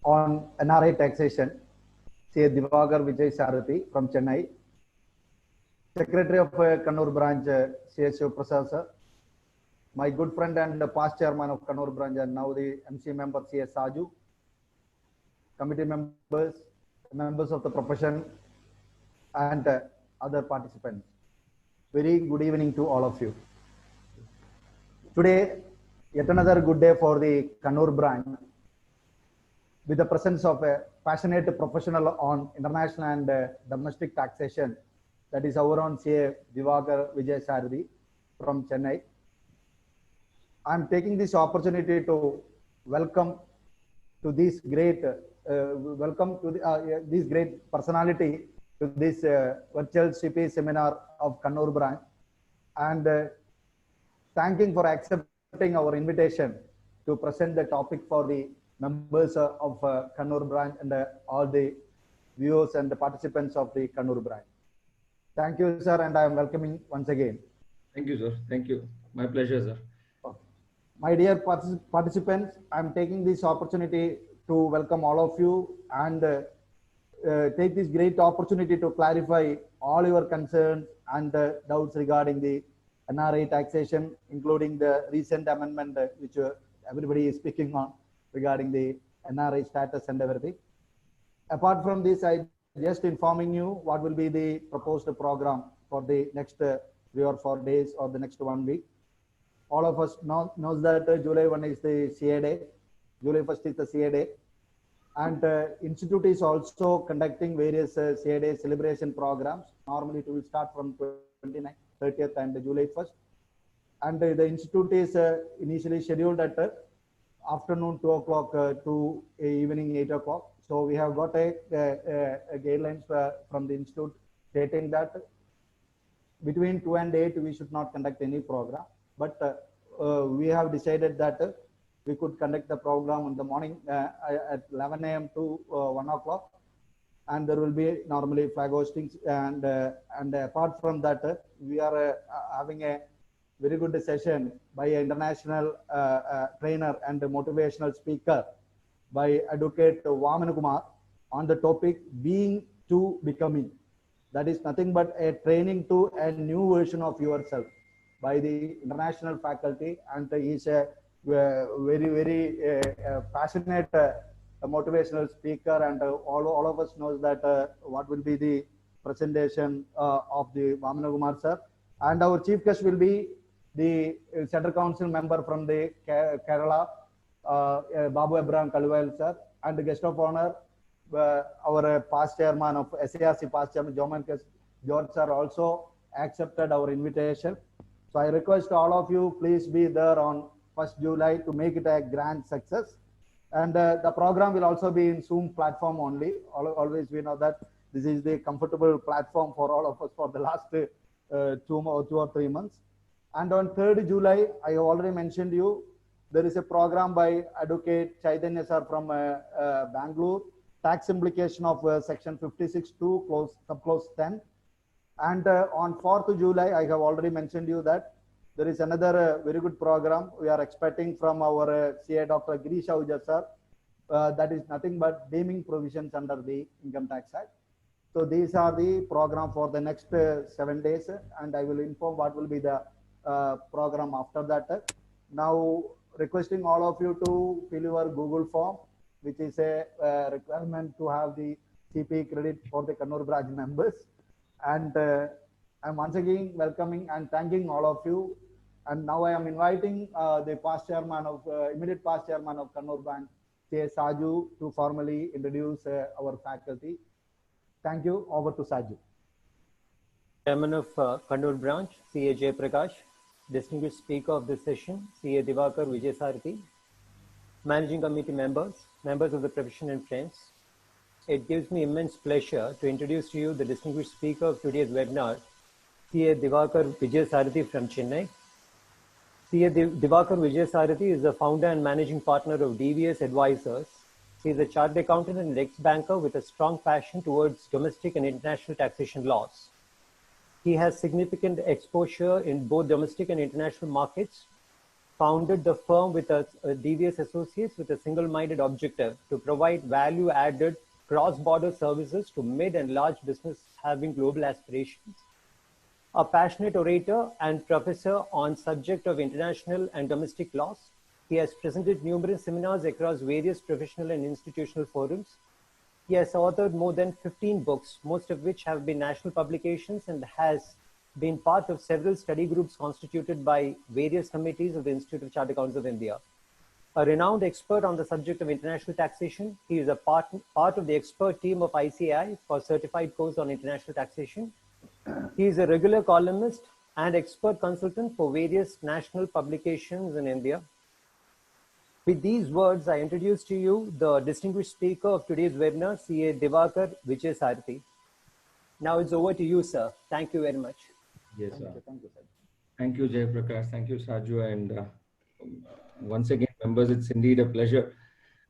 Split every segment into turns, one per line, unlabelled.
on NRI taxation, CA Divakar Vijay Sarathi from Chennai, Secretary of Kannur branch, CA Shivaprasad sir, my good friend and past chairman of Kannur branch and now the MC member CA Saju, committee members, members of the profession and other participants. Very good evening to all of you. Today, yet another good day for the Kannur branch with the presence of a passionate professional on international and domestic taxation, that is our own CA Divakar Vijay Sarathi from Chennai. I am taking this opportunity to welcome to this great this great personality to this virtual CP seminar of Kannur branch, and thanking for accepting our invitation to present the topic for the members of Kannur branch and all the viewers and the participants of the Kannur branch. Thank you, sir, and I am welcoming once again.
Thank you, sir. Thank you. My pleasure, sir.
My dear participants, I am taking this opportunity to welcome all of you and take this great opportunity to clarify all your concerns and doubts regarding the NRI taxation, including the recent amendment which everybody is speaking on regarding the NRI status and everything. Apart from this, I just informing you what will be the proposed program for the next 3 or 4 days or the next 1 week. All of us knows that July 1 is the CA day, July 1st is the CA day, and Institute is also conducting various CA day celebration programs. Normally it will start from 29th, 30th and July 1st. And the Institute is initially scheduled at afternoon 2 o'clock to evening 8 o'clock. So we have got a guidelines from the Institute stating that between 2 and 8 we should not conduct any program. But we have decided that we could conduct the program in the morning at 11 a.m. to 1 o'clock, and there will be normally flag hostings. And apart from that, we are having a very good session by an international trainer and motivational speaker by Advocate Vamana Kumar on the topic being to becoming. That is nothing but a training to a new version of yourself by the international faculty, and he is a very passionate motivational speaker, and all of us knows that what will be the presentation of the Vamana Kumar sir. And our chief guest will be the Central Council member from the Kerala, Babu Abraham Kaluvail sir, and the guest of honor, our past chairman of SARC, past chairman George sir also accepted our invitation. So I request all of you, please be there on 1st July to make it a grand success. And the program will also be in Zoom platform only. Always we know that this is the comfortable platform for all of us for the last 2 or 3 months. And on 3rd July, I have already mentioned you, there is a program by Advocate Chaitanya sir from Bangalore, tax implication of section 56(2) subclause 10. And on 4th July, I have already mentioned you that there is another very good program we are expecting from our CA Dr. Girish Ahuja sir. That is nothing but deeming provisions under the Income Tax Act. So these are the program for the next 7 days, and I will inform what will be the program after that. Now requesting all of you to fill your Google form, which is a requirement to have the CP credit for the Kannur branch members. And I'm once again welcoming and thanking all of you. And now I am inviting the past chairman of immediate past chairman of Kannur branch, CA Saju, to formally introduce our faculty. Thank you. Over to Saju.
Chairman of Kannur branch, CA Jay Prakash, distinguished speaker of this session, CA Divakar Vijay Sarathi, managing committee members, members of the profession and friends. It gives me immense pleasure to introduce to you the distinguished speaker of today's webinar, CA Divakar Vijay Sarathi from Chennai. CA Divakar Vijay Sarathi is the founder and managing partner of DVS Advisors. He is a chartered accountant and ex-banker with a strong passion towards domestic and international taxation laws. He has significant exposure in both domestic and international markets founded the firm with devious associates with a single-minded objective to provide value-added cross-border services to mid and large business having global aspirations. A passionate orator and professor on subject of international and domestic laws, he has presented numerous seminars across various professional and institutional forums. He has authored more than 15 books, most of which have been national publications, and has been part of several study groups constituted by various committees of the Institute of Chartered Accountants of India. A renowned expert on the subject of international taxation, he is a part of the expert team of ICAI for certified course on international taxation. He is a regular columnist and expert consultant for various national publications in India. With these words, I introduce to you the distinguished speaker of today's webinar, CA Divakar Vijaysarathy. Now it's over to you, sir. Thank you very much.
Yes, sir.
Thank you, sir.
Thank you, Jay Prakash. Thank you, Saju. And once again, members, it's indeed a pleasure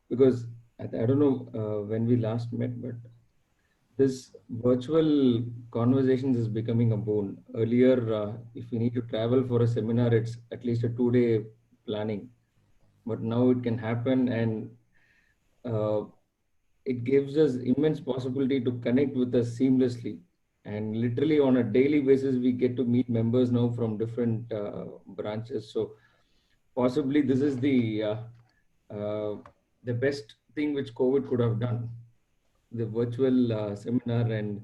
because I don't know when we last met, but this virtual conversations is becoming a boon. Earlier, if we need to travel for a seminar, it's at least a 2-day planning. But now it can happen, and it gives us immense possibility to connect with us seamlessly. And literally on a daily basis, we get to meet members now from different branches. So possibly this is the best thing which COVID could have done, the virtual seminar. And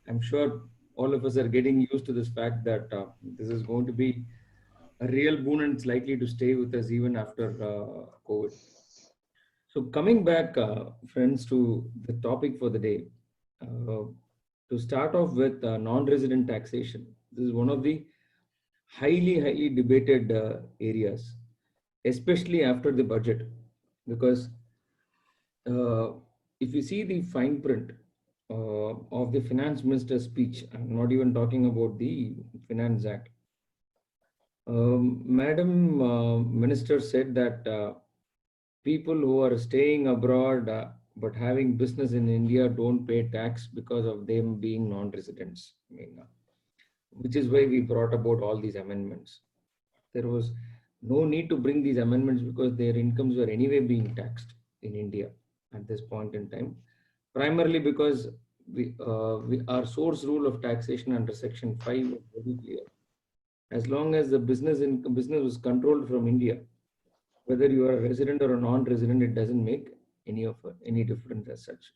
I'm sure all of us are getting used to this fact that this is going to be a real boon, and it's likely to stay with us even after COVID. So coming back, friends, to the topic for the day, to start off with non-resident taxation. This is one of the highly debated areas, especially after the budget, because if you see the fine print of the finance minister's speech, I'm not even talking about the Finance Act. Madam Minister said that people who are staying abroad but having business in India don't pay tax because of them being non-residents. I mean, which is why we brought about all these amendments. There was no need to bring these amendments because their incomes were anyway being taxed in India at this point in time, primarily because our source rule of taxation under Section 5 was very clear. As long as the business was controlled from India, whether you are a resident or a non-resident, it doesn't make any difference as such.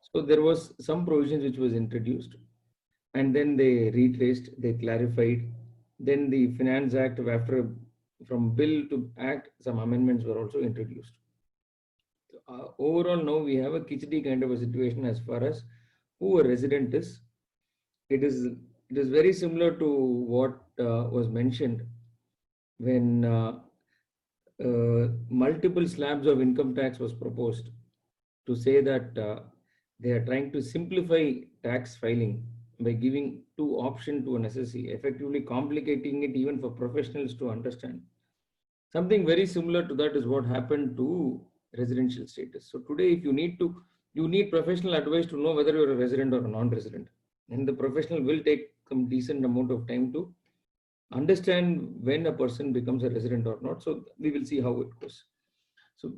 So there was some provisions which was introduced, and then they retraced, they clarified. Then the Finance Act, from bill to act, some amendments were also introduced. Overall, now we have a khichdi kind of a situation as far as who a resident is. It is very similar to what was mentioned when multiple slabs of income tax was proposed, to say that they are trying to simplify tax filing by giving 2 options to an SSC, effectively complicating it even for professionals to understand. Something very similar to that is what happened to residential status. So today, if you need professional advice to know whether you're a resident or a non-resident, and the professional will take some decent amount of time to understand when a person becomes a resident or not. So we will see how it goes. So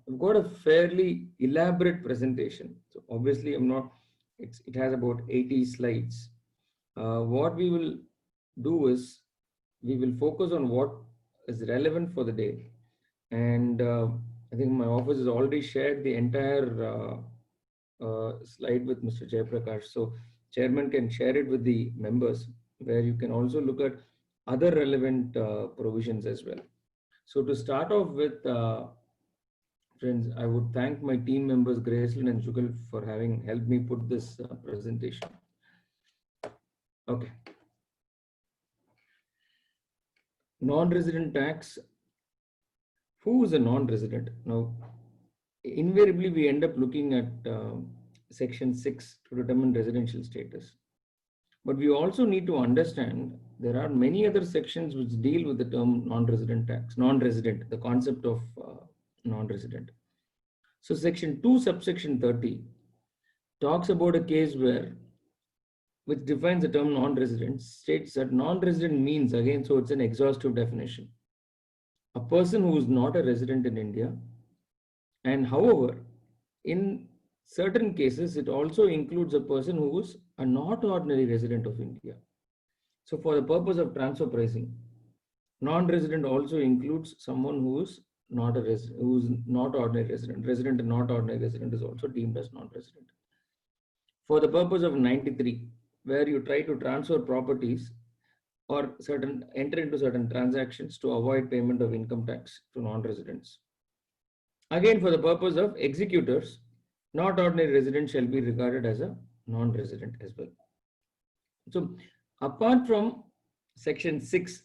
I've got a fairly elaborate presentation. So obviously it has about 80 slides. What we will do is we will focus on what is relevant for the day. And I think my office has already shared the entire slide with Mr. Jayaprakash. So Chairman can share it with the members, where you can also look at other relevant provisions as well. So to start off with, friends, I would thank my team members, Gracelyn and Jugal, for having helped me put this presentation. Okay. Non-resident tax. Who is a non-resident? Now, invariably, we end up looking at Section 6 to determine residential status. But we also need to understand there are many other sections which deal with the term non-resident tax, non-resident, the concept of non-resident. So Section 2, subsection 30 talks about a case which defines the term non-resident, states that non-resident means, again, so it's an exhaustive definition. a person who is not a resident in India. And however, in certain cases, it also includes a person who is a not ordinary resident of India. So for the purpose of transfer pricing, non-resident also includes someone who is not a resident, who is not ordinary resident. Resident and not ordinary resident is also deemed as non-resident. For the purpose of 93, where you try to transfer properties or enter into certain transactions to avoid payment of income tax to non-residents. Again, for the purpose of executors, not ordinary resident shall be regarded as a non-resident as well. So apart from section 6,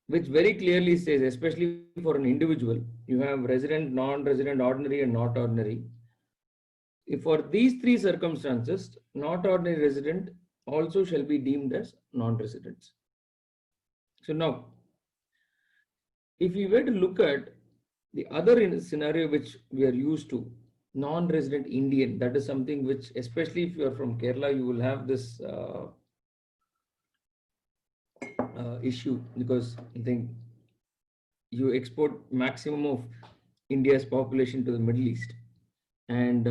which very clearly says, especially for an individual, you have resident, non-resident, ordinary and not ordinary. If for these three circumstances, not ordinary resident also shall be deemed as non-residents. So now, if we were to look at the other scenario which we are used to, non-resident Indian, that is something which, especially if you are from Kerala, you will have this issue, because I think you export maximum of India's population to the Middle East, and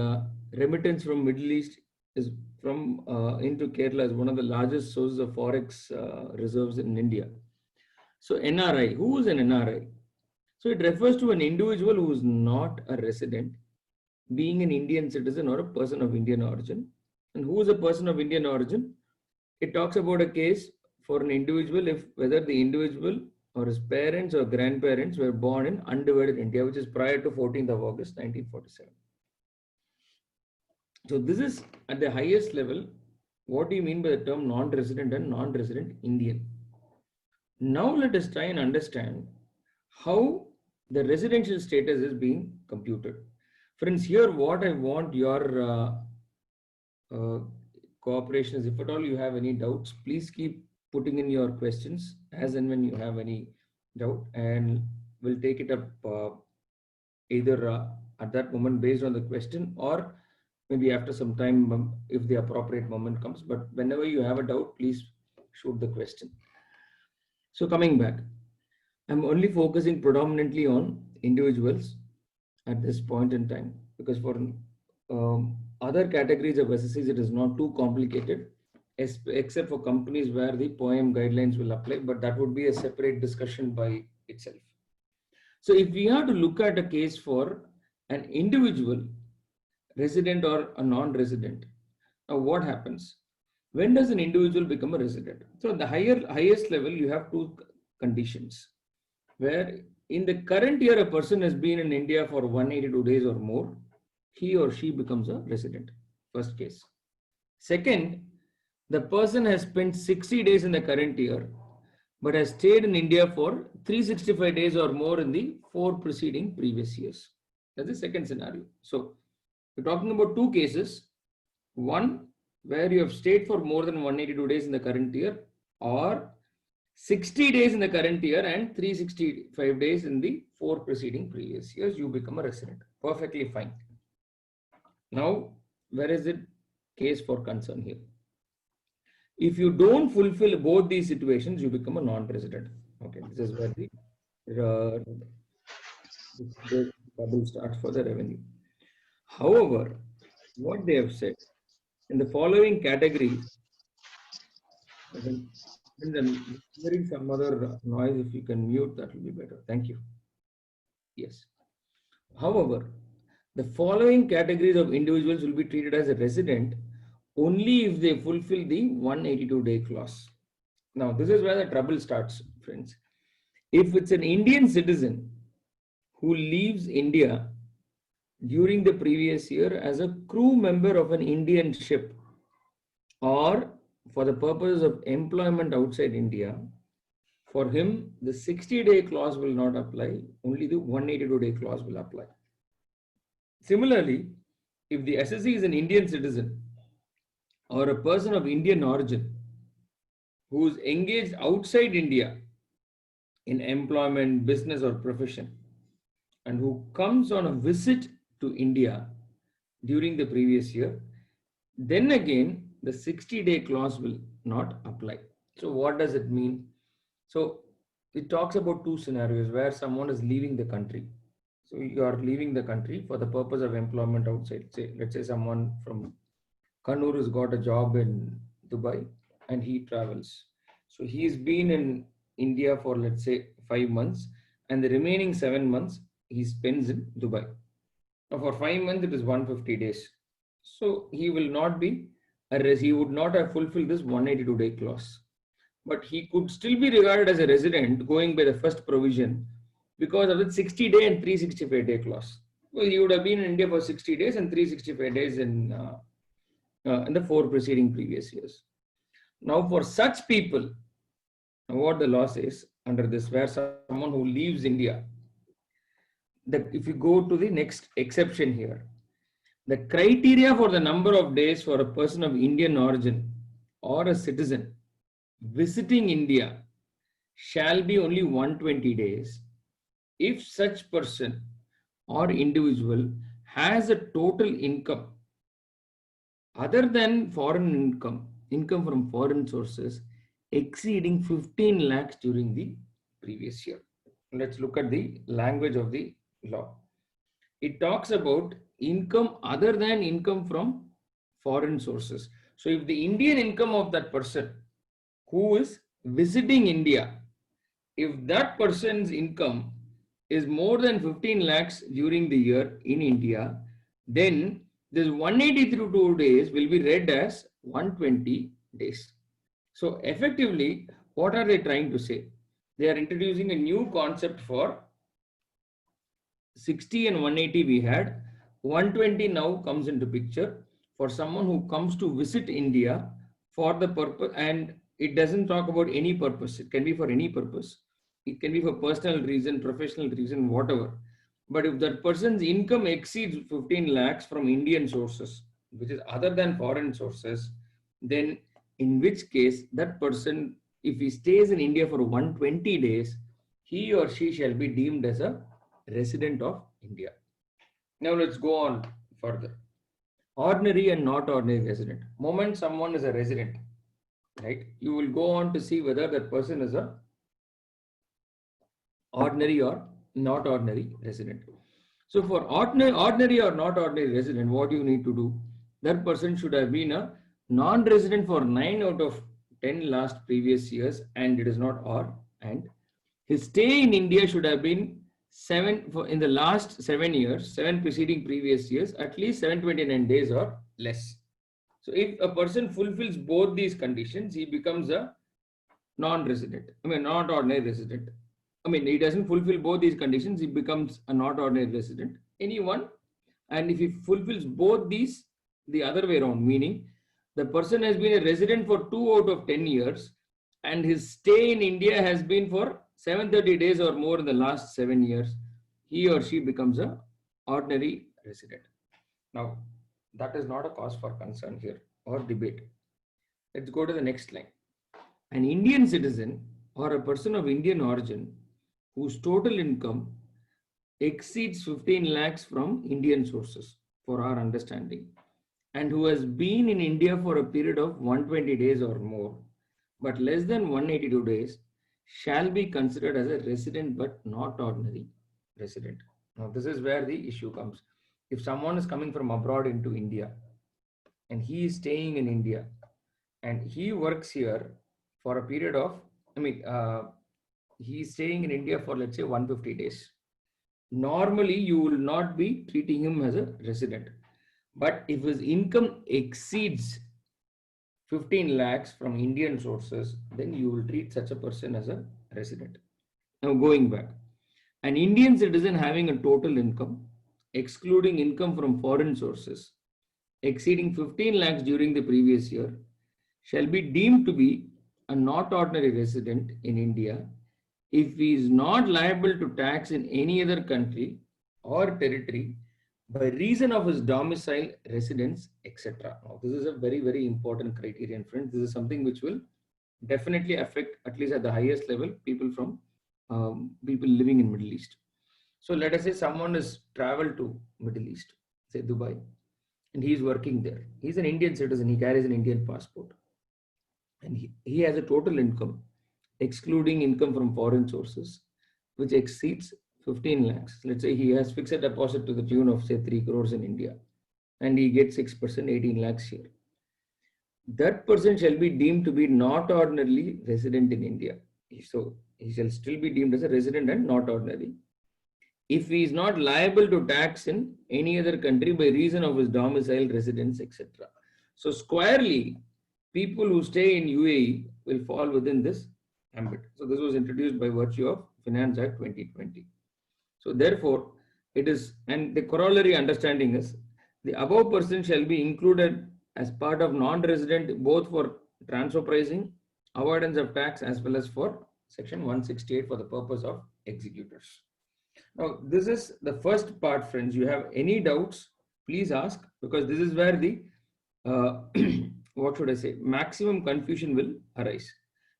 remittance from Middle East is from into Kerala is one of the largest sources of forex reserves in India. So NRI, who is an NRI? So it refers to an individual who is not a resident, being an Indian citizen or a person of Indian origin. And who is a person of Indian origin? It talks about a case for an individual if whether the individual or his parents or grandparents were born in undivided India, which is prior to 14th of August 1947. So this is at the highest level. What do you mean by the term non-resident and non-resident Indian? Now let us try and understand how the residential status is being computed. Friends, here what I want your cooperation is, if at all you have any doubts, please keep putting in your questions as and when you have any doubt, and we'll take it up either at that moment based on the question, or maybe after some time if the appropriate moment comes. But whenever you have a doubt, please shoot the question. So coming back, I'm only focusing predominantly on individuals at this point in time, because for other categories of SSCs, it is not too complicated, except for companies where the POEM guidelines will apply, but that would be a separate discussion by itself. So if we have to look at a case for an individual, resident or a non-resident, now what happens? When does an individual become a resident? So the highest level, you have two conditions, where in the current year, a person has been in India for 182 days or more, he or she becomes a resident. First case. Second, the person has spent 60 days in the current year, but has stayed in India for 365 days or more in the 4 preceding previous years. That's the second scenario. So we're talking about two cases. One, where you have stayed for more than 182 days in the current year, or 60 days in the current year and 365 days in the 4 preceding previous years, you become a resident. Perfectly fine. Now, where is the case for concern here? If you don't fulfill both these situations, you become a non-resident. Okay, this is where the bubble starts for the revenue. However, what they have said, in the following categories, and then hearing some other noise, if you can mute, that will be better. Thank you. Yes. However, the following categories of individuals will be treated as a resident only if they fulfill the 182-day clause. Now, this is where the trouble starts, friends. If it's an Indian citizen who leaves India during the previous year as a crew member of an Indian ship, or for the purpose of employment outside India, for him, the 60-day clause will not apply, only the 182-day clause will apply. Similarly, if the SSC is an Indian citizen or a person of Indian origin who is engaged outside India in employment, business or profession, and who comes on a visit to India during the previous year, then again, the 60-day clause will not apply. So what does it mean? So it talks about two scenarios where someone is leaving the country. So you are leaving the country for the purpose of employment outside. Say, let's say someone from Kannur has got a job in Dubai and he travels. So he's been in India for, let's say, 5 months, and the remaining 7 months he spends in Dubai. Now for 5 months it is 150 days. So he will not be he would not have fulfilled this 182-day clause. But he could still be regarded as a resident going by the first provision because of the 60-day and 365-day clause. Well, he would have been in India for 60 days and 365 days in the 4 preceding previous years. Now, for such people, what the law says under this, where someone who leaves India, that if you go to the next exception here, the criteria for the number of days for a person of Indian origin or a citizen visiting India shall be only 120 days if such person or individual has a total income other than foreign income from foreign sources exceeding 15 lakhs during the previous year. Let's look at the language of the law. It talks about income other than income from foreign sources. So if the Indian income of that person who is visiting India, if that person's income is more than 15 lakhs during the year in India, then this 182 days will be read as 120 days. So effectively, what are they trying to say? They are introducing a new concept for 60 and 180 we had. 120 now comes into picture for someone who comes to visit India for the purpose, and it doesn't talk about any purpose. It can be for any purpose. It can be for personal reason, professional reason, whatever. But if that person's income exceeds 15 lakhs from Indian sources, which is other than foreign sources, then in which case that person, if he stays in India for 120 days, he or she shall be deemed as a resident of India. Now let's go on further. Ordinary and not ordinary resident. Moment someone is a resident, right? You will go on to see whether that person is a ordinary or not ordinary resident. So for ordinary or not ordinary resident, what you need to do? That person should have been a non-resident for 9 out of 10 last previous years, and it is not or and. His stay in India should have been in the last 7 years, 7 preceding previous years, at least 729 days or less. So if a person fulfills both these conditions, he becomes a non-resident. Not ordinary resident. He doesn't fulfill both these conditions, he becomes a not ordinary resident. Anyone, and if he fulfills both these, the other way around, meaning the person has been a resident for 2 out of 10 years, and his stay in India has been for 730 days or more in the last 7 years, he or she becomes a ordinary resident. Now, that is not a cause for concern here or debate. Let's go to the next line. An Indian citizen or a person of Indian origin whose total income exceeds 15 lakhs from Indian sources, for our understanding, and who has been in India for a period of 120 days or more, but less than 182 days, shall be considered as a resident but not ordinary resident. Now, this is where the issue comes. If someone is coming from abroad into India and he is staying in India and he works here for a period of, he is staying in India for, let's say, 150 days. Normally, you will not be treating him as a resident. But if his income exceeds 15 lakhs from Indian sources, then you will treat such a person as a resident. Now, going back, an Indian citizen having a total income, excluding income from foreign sources, exceeding 15 lakhs during the previous year, shall be deemed to be a not ordinary resident in India if he is not liable to tax in any other country or territory by reason of his domicile, residence, etc. Now, this is a very, very important criterion, friends. This is something which will definitely affect, at least at the highest level, people from people living in Middle East. So let us say someone has traveled to Middle East, say Dubai, and he is working there. He's an Indian citizen. He carries an Indian passport, and he has a total income excluding income from foreign sources, which exceeds 15 lakhs. Let's say he has fixed deposit to the tune of say 3 crores in India and he gets 6%, 18 lakhs here. That person shall be deemed to be not ordinarily resident in India. So he shall still be deemed as a resident and not ordinary, if he is not liable to tax in any other country by reason of his domicile, residence, etc. So squarely, people who stay in UAE will fall within this ambit. So this was introduced by virtue of Finance Act 2020. So therefore, it is, and the corollary understanding is, the above person shall be included as part of non-resident both for transfer pricing, avoidance of tax, as well as for section 168 for the purpose of executors. Now, this is the first part, friends. You have any doubts, please ask, because this is where the, what should I say, maximum confusion will arise.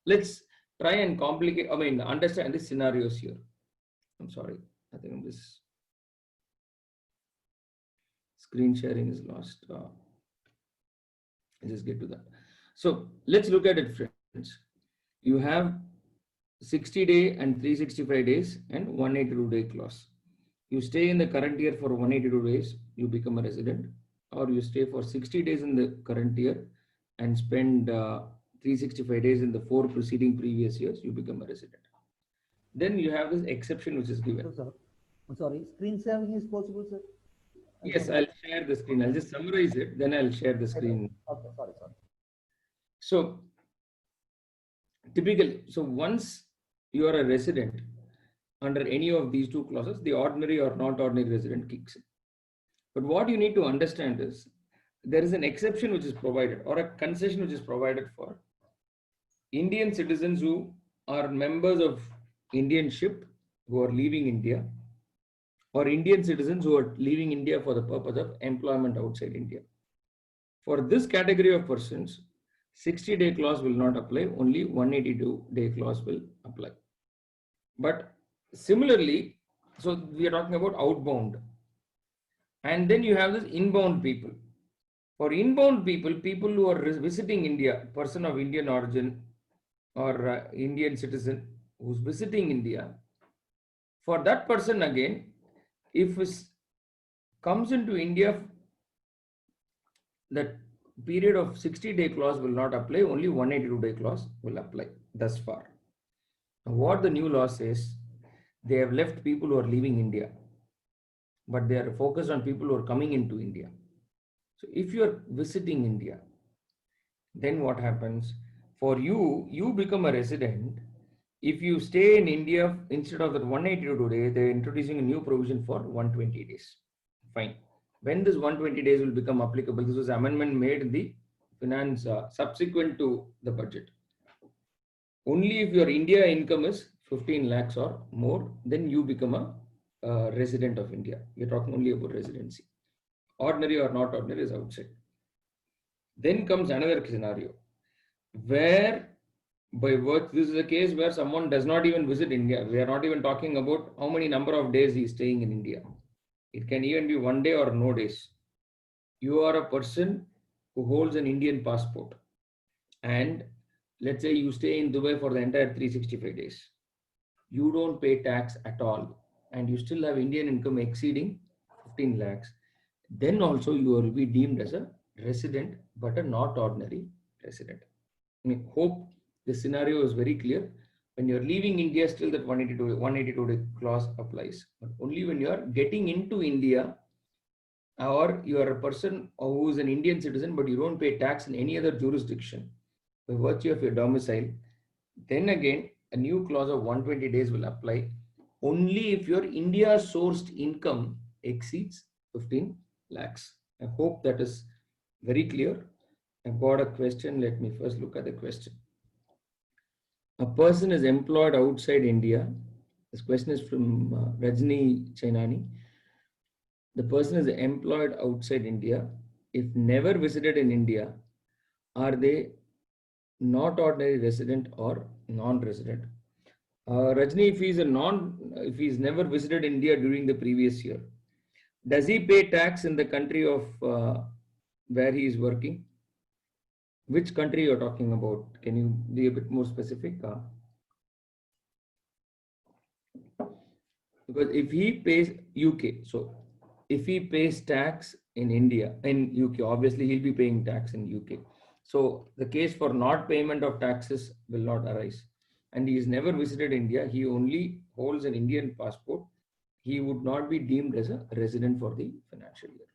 Let's try and understand the scenarios here. I'm sorry, I think this screen sharing is lost. I'll just get to that. So let's look at it, friends. You have 60-day and 365 days and 182-day clause. You stay in the current year for 182 days, you become a resident, or you stay for 60 days in the current year and spend 365 days in the 4 preceding previous years, you become a resident. Then you have this exception which is given.
I'm sorry, screen sharing is possible, sir?
Yes, I'll share the screen. I'll just summarize it, then I'll share the screen.
Okay, sorry.
So typically, once you are a resident under any of these two clauses, the ordinary or not ordinary resident kicks in. But what you need to understand is there is an exception which is provided, or a concession which is provided for Indian citizens who are members of Indian ship who are leaving India, or Indian citizens who are leaving India for the purpose of employment outside India. For this category of persons, 60-day clause will not apply, only 182-day clause will apply. But similarly, so we are talking about outbound. And then you have this inbound people. For inbound people, people who are visiting India, person of Indian origin or Indian citizen who's visiting India, for that person again, if it comes into India, that period of 60-day clause will not apply, only 182-day clause will apply thus far. Now, what the new law says, they have left people who are leaving India, but they are focused on people who are coming into India. So if you are visiting India, then what happens? For you, you become a resident. If you stay in India, instead of that 182 days, they are introducing a new provision for 120 days. Fine. When this 120 days will become applicable, this was amendment made in the finance subsequent to the budget. Only if your India income is 15 lakhs or more, then you become a resident of India. We're talking only about residency. Ordinary or not ordinary is outside. Then comes another scenario where by virtue, this is a case where someone does not even visit India. We are not even talking about how many number of days he is staying in India. It can even be 1 day or no days. You are a person who holds an Indian passport, and let's say you stay in Dubai for the entire 365 days. You don't pay tax at all, and you still have Indian income exceeding 15 lakhs. Then also you will be deemed as a resident, but a not ordinary resident. I hope this scenario is very clear. When you're leaving India, still that 182 clause applies. But only when you are getting into India, or you are a person who is an Indian citizen, but you don't pay tax in any other jurisdiction by virtue of your domicile, then again, a new clause of 120 days will apply only if your India sourced income exceeds 15 lakhs. I hope that is very clear. I've got a question. Let me first look at the question. A person is employed outside India. This question is from Rajni Chainani. The person is employed outside India. If never visited in India, are they not ordinary resident or non-resident? Rajni, if he's never visited India during the previous year, does he pay tax in the country of where he is working? Which country you're talking about? Can you be a bit more specific? Because if he pays UK, so if he pays tax in India, in UK, obviously he'll be paying tax in UK. So the case for not payment of taxes will not arise. And he has never visited India. He only holds an Indian passport. He would not be deemed as a resident for the financial year.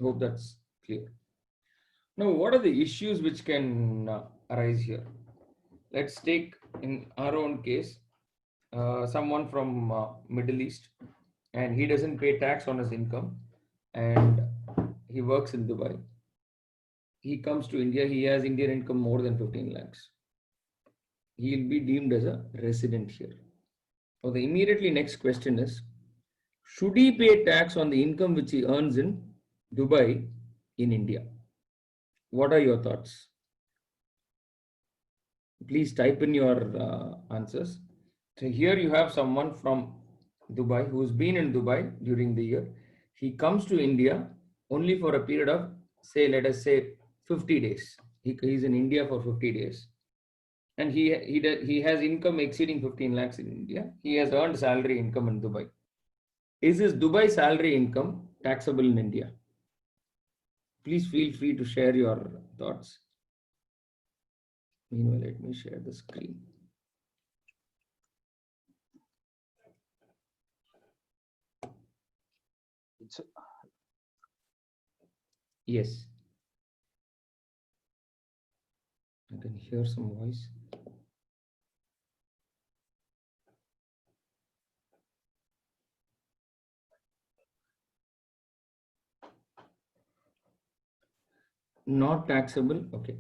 Hope that's clear. Now, what are the issues which can arise here? Let's take in our own case, someone from Middle East, and he doesn't pay tax on his income, and he works in Dubai. He comes to India, he has Indian income more than 15 lakhs. He will be deemed as a resident here. So the immediately next question is, should he pay tax on the income which he earns in Dubai in India? What are your thoughts? Please type in your answers. So here you have someone from Dubai who's been in Dubai during the year. He comes to India only for a period of, say, let us say 50 days. He's in India for 50 days. And he has income exceeding 15 lakhs in India. He has earned salary income in Dubai. Is his Dubai salary income taxable in India? Please feel free to share your thoughts. Meanwhile, let me share the screen. Yes. I can hear some voice. Not taxable. Okay.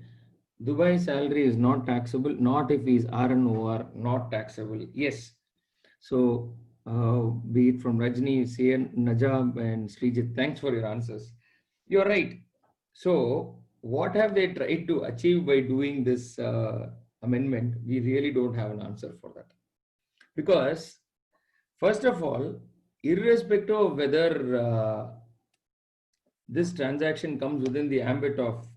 Dubai salary is not taxable, not if he is RNOR, not taxable. Yes. So, be it from Rajni, Sayan, Najab, and Srijit, thanks for your answers. You're right. So, what have they tried to achieve by doing this amendment? We really don't have an answer for that. Because, first of all, irrespective of whether this transaction comes within the ambit of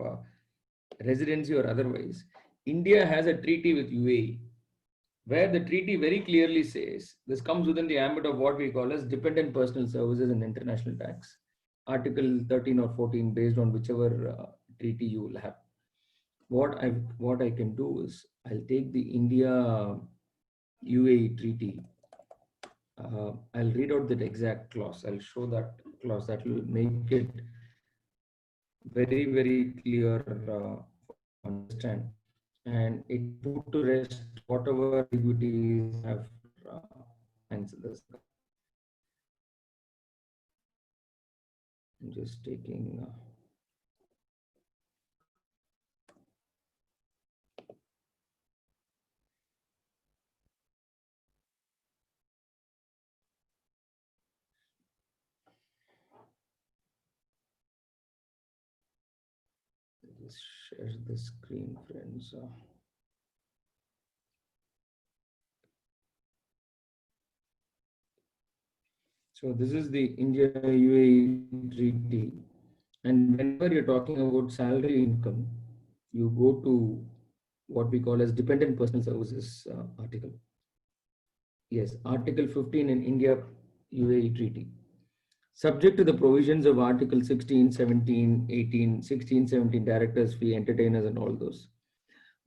residency or otherwise, India has a treaty with UAE, where the treaty very clearly says this comes within the ambit of what we call as dependent personal services and international tax, Article 13 or 14, based on whichever treaty you will have. What I can do is I'll take the India UAE treaty. I'll read out that exact clause. I'll show that clause. That will make it very, very clear to understand, and it put to rest whatever ambiguities have answered this. I'm just taking just share the screen, friends. So this is the India UAE treaty, and whenever you're talking about salary income, you go to what we call as dependent personal services article. Yes, Article 15 in India UAE treaty. Subject to the provisions of Article 16, 17, 18, 16, 17, directors fee, entertainers, and all those.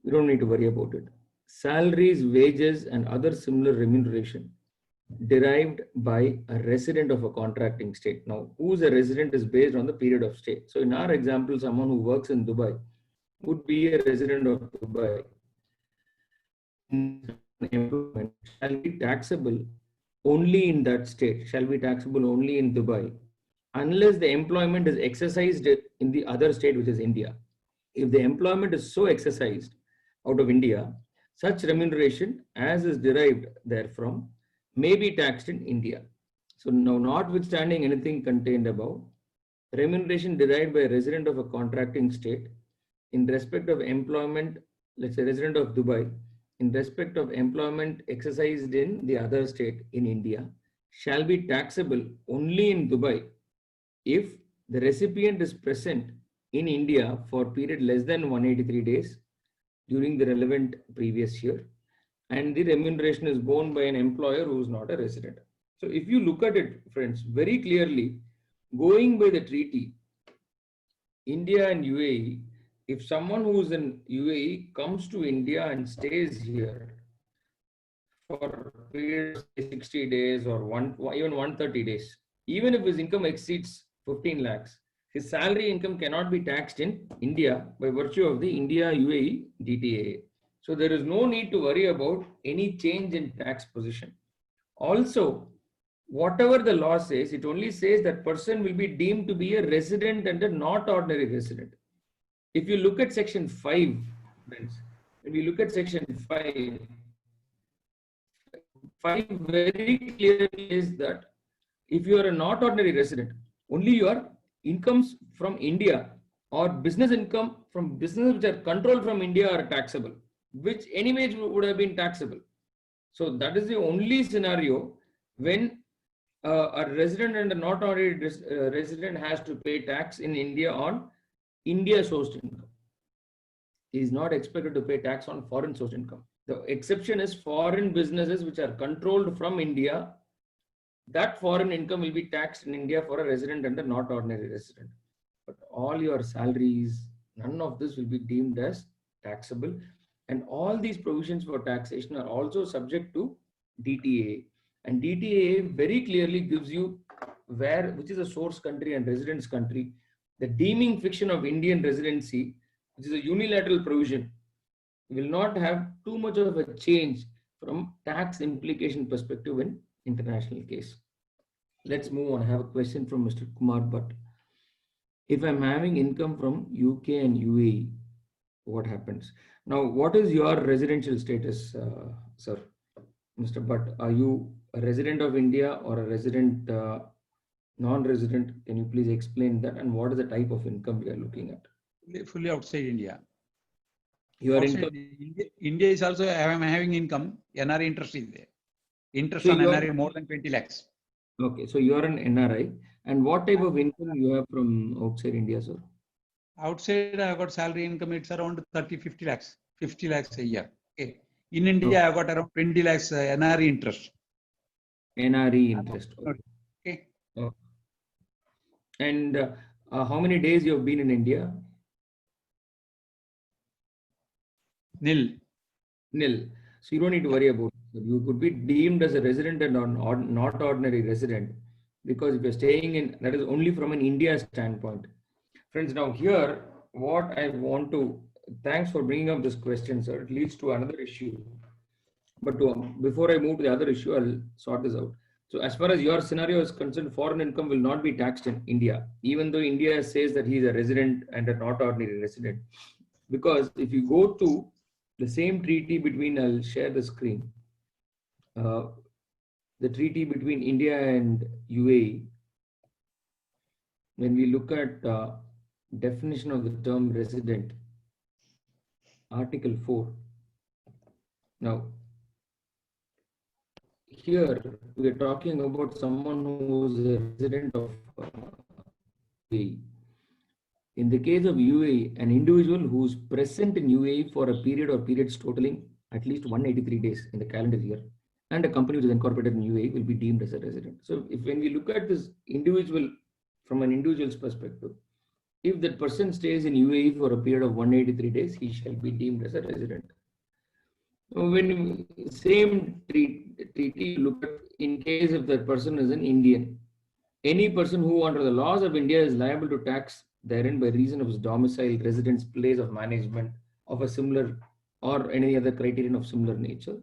We don't need to worry about it. Salaries, wages, and other similar remuneration derived by a resident of a contracting state. Now, who's a resident is based on the period of stay. So in our example, someone who works in Dubai would be a resident of Dubai. Employment shall be taxable only in that state, shall be taxable only in Dubai, unless the employment is exercised in the other state, which is India. If the employment is so exercised out of India, such remuneration as is derived therefrom may be taxed in India. So now, notwithstanding anything contained above, remuneration derived by a resident of a contracting state in respect of employment, let's say resident of Dubai, in respect of employment exercised in the other state in India, shall be taxable only in Dubai if the recipient is present in India for a period less than 183 days during the relevant previous year, and the remuneration is borne by an employer who is not a resident. So if you look at it, friends, very clearly, going by the treaty, India and UAE, if someone who's in UAE comes to India and stays here for a period of say 60 days or even 130 days, even if his income exceeds 15 lakhs, his salary income cannot be taxed in India by virtue of the India UAE DTA. So there is no need to worry about any change in tax position. Also, whatever the law says, it only says that person will be deemed to be a resident and a not ordinary resident. If you look at section 5, friends, when we look at section 5 very clearly is that if you are a not ordinary resident, only your incomes from India or business income from businesses which are controlled from India are taxable, which anyways would have been taxable. So that is the only scenario when a resident and a not ordinary resident has to pay tax in India on India sourced income. He is not expected to pay tax on foreign sourced income. The exception is foreign businesses which are controlled from India. That foreign income will be taxed in India for a resident and a not ordinary resident. But all your salaries, none of this will be deemed as taxable. And all these provisions for taxation are also subject to DTA. And DTA very clearly gives you which is a source country and residence country. The deeming fiction of Indian residency, which is a unilateral provision, will not have too much of a change from tax implication perspective in international case. Let's move on. I have a question from Mr. Kumar Bhatt. If I'm having income from UK and UAE, what happens? Now, what is your residential status, sir? Mr. Bhatt, are you a resident of India or a resident, non-resident? Can you please explain that? And what is the type of income we are looking at?
Fully outside India.
Your
Outside
income?
India is also having income. NRI interest is there. Interest
So
on NRI more than 20 lakhs.
Okay, so you are an NRI. And what type of income you have from outside India, sir?
Outside, I have got salary income. It's around 50 lakhs. 50 lakhs a year. Okay. In India, I have got around 20 lakhs NRI interest.
NRE interest.
Okay.
Okay. And how many days you have been in India?
Nil.
Nil. So you don't need to worry about it. You could be deemed as a resident and not ordinary resident, because if you're staying in, that is only from an India standpoint. Friends, now here, what I want to, thanks for bringing up this question, sir. It leads to another issue. But before I move to the other issue, I'll sort this out. So as far as your scenario is concerned, foreign income will not be taxed in India, even though India says that he is a resident and a not ordinary resident. Because if you go to the same treaty between, I'll share the screen, the treaty between India and UAE, when we look at definition of the term resident, Article 4. Now, here we are talking about someone who is a resident of UAE. In the case of UAE, an individual who is present in UAE for a period or periods totaling at least 183 days in the calendar year, and a company which is incorporated in UAE will be deemed as a resident. So when we look at this individual from an individual's perspective, if that person stays in UAE for a period of 183 days, he shall be deemed as a resident. When same treaty, look at in case if that person is an Indian, any person who under the laws of India is liable to tax therein by reason of his domicile, residence, place of management of a similar or any other criterion of similar nature.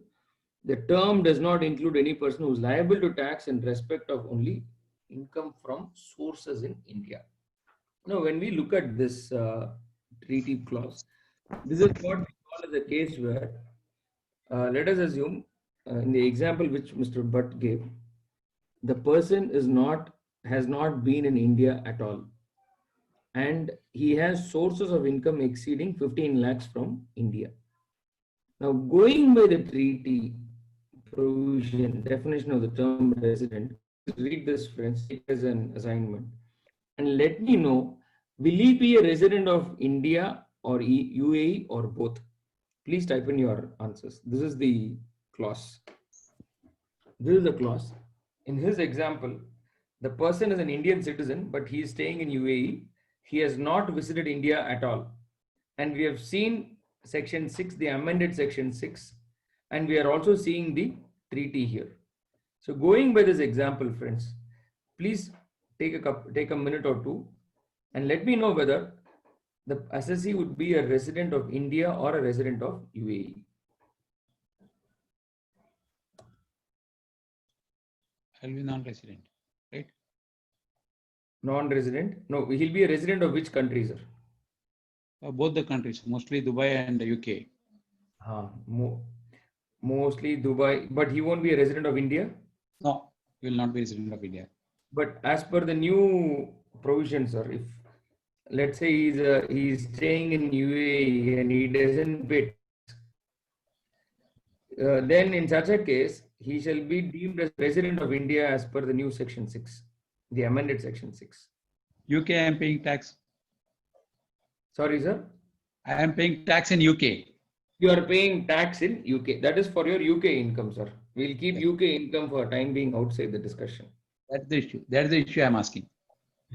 The term does not include any person who is liable to tax in respect of only income from sources in India. Now, when we look at this treaty clause, this is what we call as a case where, let us assume in the example which Mr. Bhatt gave, the person has not been in India at all, and he has sources of income exceeding 15 lakhs from India. Now, going by the treaty provision, definition of the term resident, read this, friends, take as an assignment, and let me know, will he be a resident of India or UAE or both? Please type in your answers. This is the clause. This is the clause. in his example, the person is an Indian citizen, but he is staying in UAE. He has not visited India at all. And we have seen section 6, the amended section 6, and we are also seeing the treaty here. So going by this example, friends, please take a minute or two and let me know whether the assessee would be a resident of India or a resident of UAE.
I'll be non-resident, right?
Non-resident? No, he'll be a resident of which country, sir?
Both the countries, mostly Dubai and the UK.
Mostly Dubai, but he won't be a resident of India?
No, he will not be a resident of India.
But as per the new provision, sir, if let's say he's staying in UAE and he doesn't pay, then in such a case, he shall be deemed as resident of India as per the new section 6, the amended section 6.
UK, I am paying tax.
Sorry, sir?
I am paying tax in UK.
You are paying tax in UK. That is for your UK income, sir. We'll keep UK income for time being outside the discussion.
That's the issue. That's the issue I'm asking.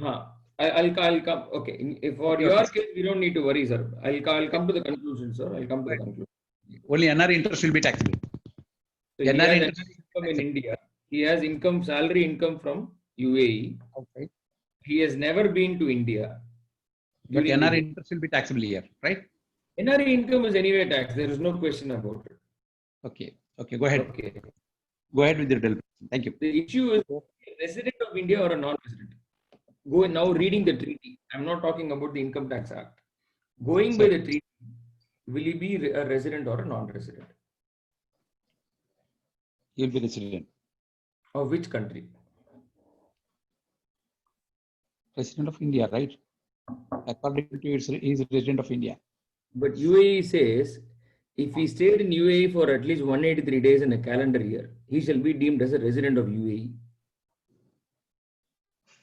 I'll come. Okay. If for your case, we don't need to worry, sir. I'll come to the conclusion, sir. I'll come to the conclusion.
Only NR interest will be taxable.
So he has income in India. He has income, salary income from UAE.
Okay.
He has never been to India.
But NR interest will be taxable here, right?
NRE income is anyway taxed. There is no question about it.
Okay. Okay. Go ahead.
Okay.
Go ahead with your delivery. Thank you.
The issue is a resident of India or a non-resident. Go now reading the treaty. I'm not talking about the Income Tax Act. Going by the treaty, will he be a resident or a non-resident?
He will be resident.
Of which country?
Resident of India, right? According to it, he is a resident of India.
But UAE says if he stayed in UAE for at least 183 days in a calendar year, he shall be deemed as a resident of UAE.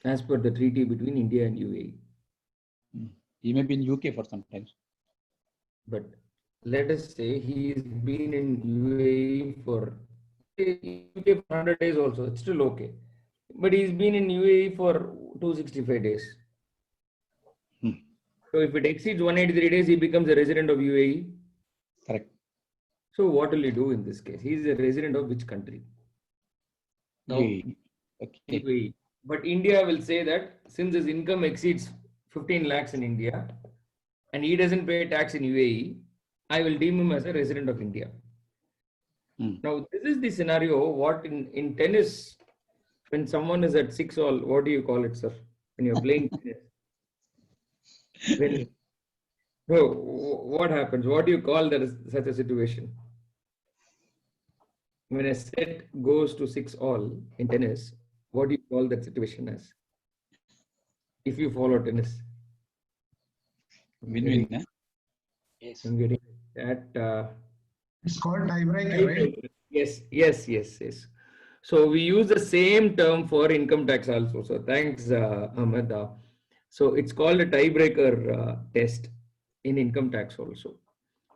As per the treaty between India and UAE.
He may be in UK for some time.
But let us say he's been in UAE for UK for 100 days also, it's still okay. But he's been in UAE for 265 days. So if it exceeds 183 days, he becomes a resident of UAE.
Correct.
So what will he do in this case? He is a resident of which country? Now,
UAE. Okay.
UAE. But India will say that since his income exceeds 15 lakhs in India and he doesn't pay tax in UAE, I will deem him as a resident of India. Now, this is the scenario what in tennis, when someone is at 6-all, what do you call it, sir? When you're playing tennis. What happens? What do you call that such a situation? When a set goes to 6-all in tennis, what do you call that situation as? If you follow tennis.
Win-win.
Yes. I'm getting that.
It's called tiebreaker, right?
Yes. So we use the same term for income tax also. So thanks, Ahmed. So it's called a tiebreaker test in income tax also.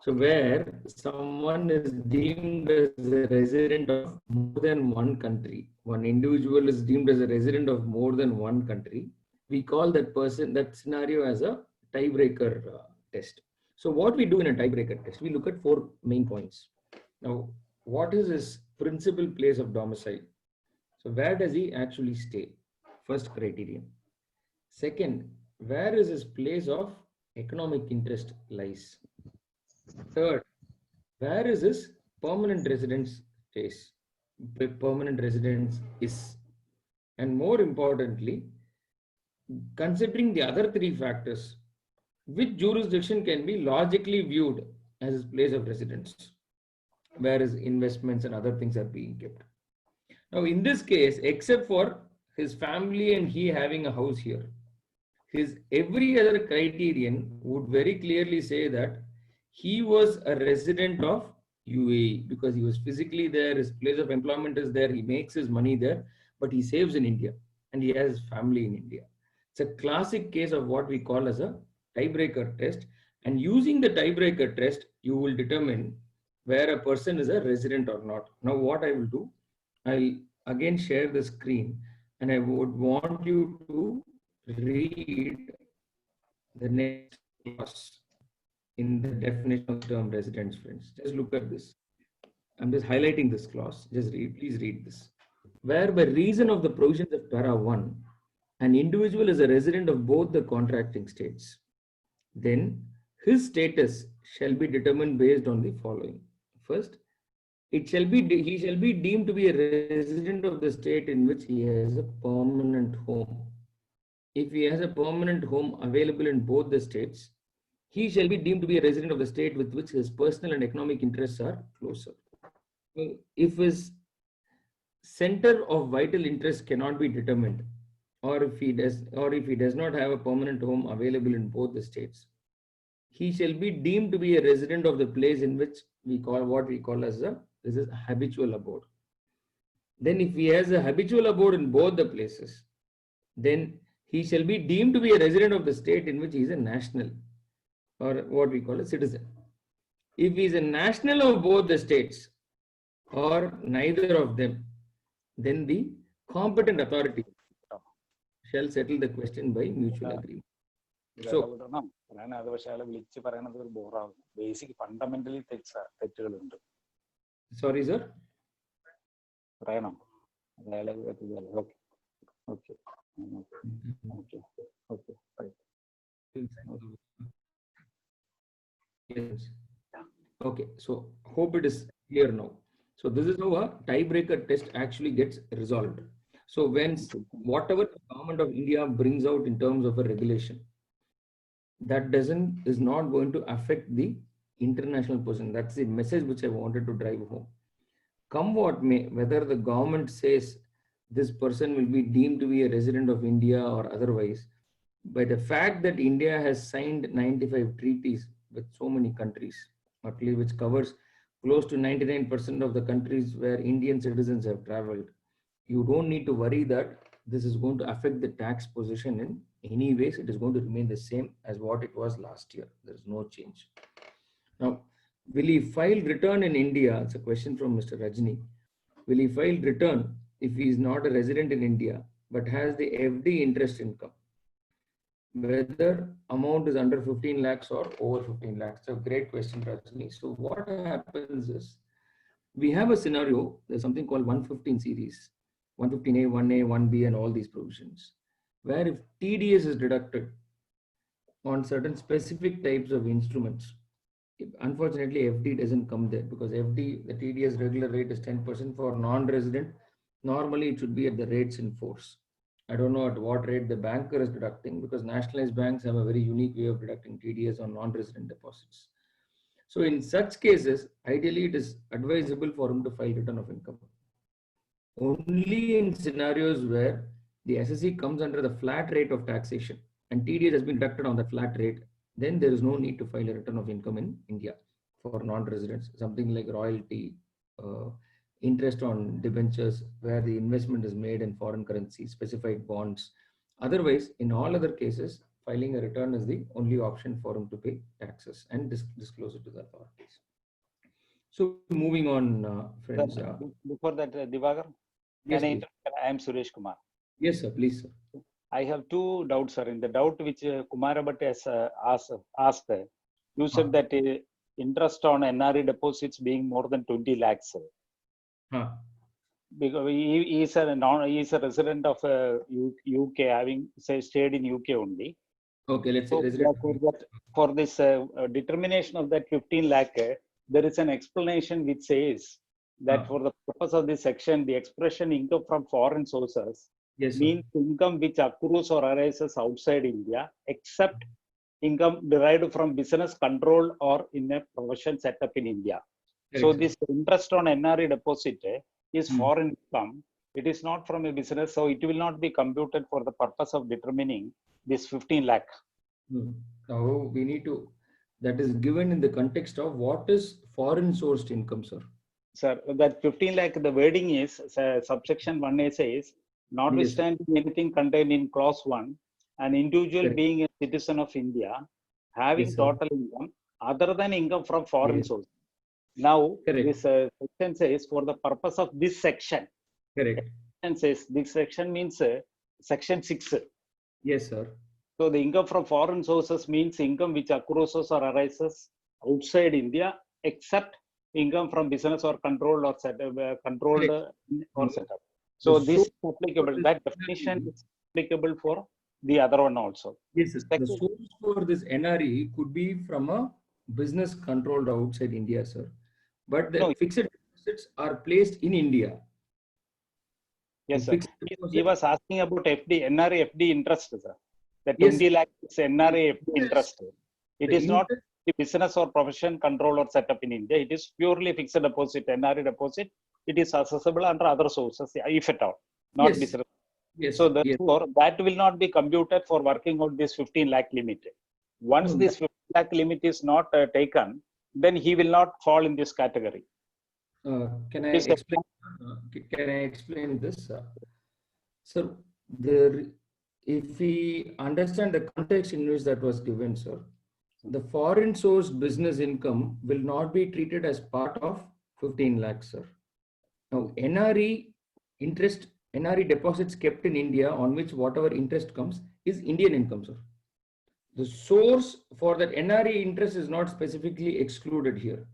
So where someone is deemed as a resident of more than one country, one individual is deemed as a resident of more than one country, we call that person, that scenario as a tiebreaker test. So what we do in a tiebreaker test, we look at 4 main points. Now, what is his principal place of domicile? So where does he actually stay? First criterion. Second, where is his place of economic interest lies? Third, where is his permanent residence stays? Permanent residence is. And more importantly, considering the other 3 factors, which jurisdiction can be logically viewed as his place of residence, where his investments and other things are being kept. Now, in this case, except for his family and he having a house here, his every other criterion would very clearly say that he was a resident of UAE because he was physically there, his place of employment is there, he makes his money there, but he saves in India and he has family in India. It's a classic case of what we call as a tiebreaker test, and using the tiebreaker test, you will determine where a person is a resident or not. Now, what I will do, I'll again share the screen, and I would want you to read the next clause in the definition of the term residence, friends. Just look at this. I'm just highlighting this clause. Just read, please read this. Where by reason of the provisions of para 1, an individual is a resident of both the contracting states, then his status shall be determined based on the following. First, he shall be deemed to be a resident of the state in which he has a permanent home. If he has a permanent home available in both the states, he shall be deemed to be a resident of the state with which his personal and economic interests are closer. If his center of vital interest cannot be determined, or if he does not have a permanent home available in both the states, he shall be deemed to be a resident of the place in which we call as a habitual abode. Then if he has a habitual abode in both the places, then he shall be deemed to be a resident of the state in which he is a national, or what we call a citizen. If he is a national of both the states or neither of them, then the competent authority shall settle the question by mutual agreement. So,
അത് പക്ഷേ അയാളെ വിളിച്ച് പറയണത് ഒരു ബോറാവും. Basic fundamentally തെറ്റുകളുണ്ട്.
Sorry, sir.
പറയണം. അയാളെ okay okay okay okay
Yes. Okay, so hope it is clear now. So this is how a tiebreaker test actually gets resolved. So when whatever the government of India brings out in terms of a regulation, that is not going to affect the international person. That's the message which I wanted to drive home. Come what may, whether the government says this person will be deemed to be a resident of India or otherwise, by the fact that India has signed 95 treaties with so many countries, actually which covers close to 99% of the countries where Indian citizens have traveled, you don't need to worry that this is going to affect the tax position in any ways. It is going to remain the same as what it was last year. There is no change. Now, will he file return in India? It's a question from Mr. Rajni. Will he file return if he is not a resident in India but has the FD interest income, whether amount is under 15 lakhs or over 15 lakhs? It's a great question, Rajni. So what happens is, we have a scenario, there's something called 115 series, 115A, 1A, 1B and all these provisions, where if TDS is deducted on certain specific types of instruments, unfortunately FD doesn't come there, because FD, the TDS regular rate is 10%. For non-resident, normally it should be at the rates in force. I don't know at what rate the banker is deducting, because nationalized banks have a very unique way of deducting TDS on non-resident deposits. So in such cases, ideally it is advisable for him to file return of income. Only in scenarios where the SSC comes under the flat rate of taxation and TDS has been deducted on that flat rate, then there is no need to file a return of income in India for non-residents. Something like royalty, interest on debentures where the investment is made in foreign currency, specified bonds. Otherwise, in all other cases, filing a return is the only option for him to pay taxes and disclose it to the authorities. So moving on, friends.
Before that, Divakar,
Yes,
I am Suresh Kumar.
Yes, sir. Please, sir.
I have two doubts, sir. In the doubt which Kumar Bhatt has asked, you said that interest on NRE deposits being more than 20 lakhs. Because he is a resident of UK, having stayed in UK only.
Okay, let's
So
say
for this determination of that 15 lakh, there is an explanation which says that for the purpose of this section, the expression income from foreign sources means income which accrues or arises outside India, except income derived from business controlled or in a profession set up in India. So this interest on NRE deposit is foreign income. It is not from a business, so it will not be computed for the purpose of determining this 15 lakh.
Now we need to, that is given in the context of what is foreign sourced income, sir.
Sir, that 15 lakh, the wording is subsection 1A says, notwithstanding anything contained in clause 1, an individual being a citizen of India having total income other than income from foreign source. Now, this section says for the purpose of this section,
Correct.
And says this section means section 6.
Yes, sir.
So the income from foreign sources means income which accrues or arises outside India, except income from business or controlled or controlled or set up. So
The
this is
source
applicable.
for this
That definition
NRE,
is applicable for the other one also.
yes, sir. The
Second,
source for this NRE could be from a business controlled outside India, sir. But the
no,
fixed deposits are placed in India.
yes,
The
sir.
fixed
He
deposit,
was asking about FD, NRA FD interest, sir. The
yes,
20 lakh is NRA FD
yes,
interest. It
the
is not
interest,
the business or profession control or setup in India. It is purely fixed deposit, NRA deposit. It is accessible under other sources, if at all, not
yes,
business.
yes,
So
yes.
therefore, that will not be computed for working out this 15 lakh limit. Once
No,
this 15 lakh limit is not taken, then he will not fall in this category.
Can I
This
explain? Can I explain this? So, there, if we understand the context in which that was given, sir, the foreign source business income will not be treated as part of 15 lakhs, sir. Now, NRE interest, NRE deposits kept in India on which whatever interest comes is Indian income, sir. The source for that NRE interest is not specifically excluded here.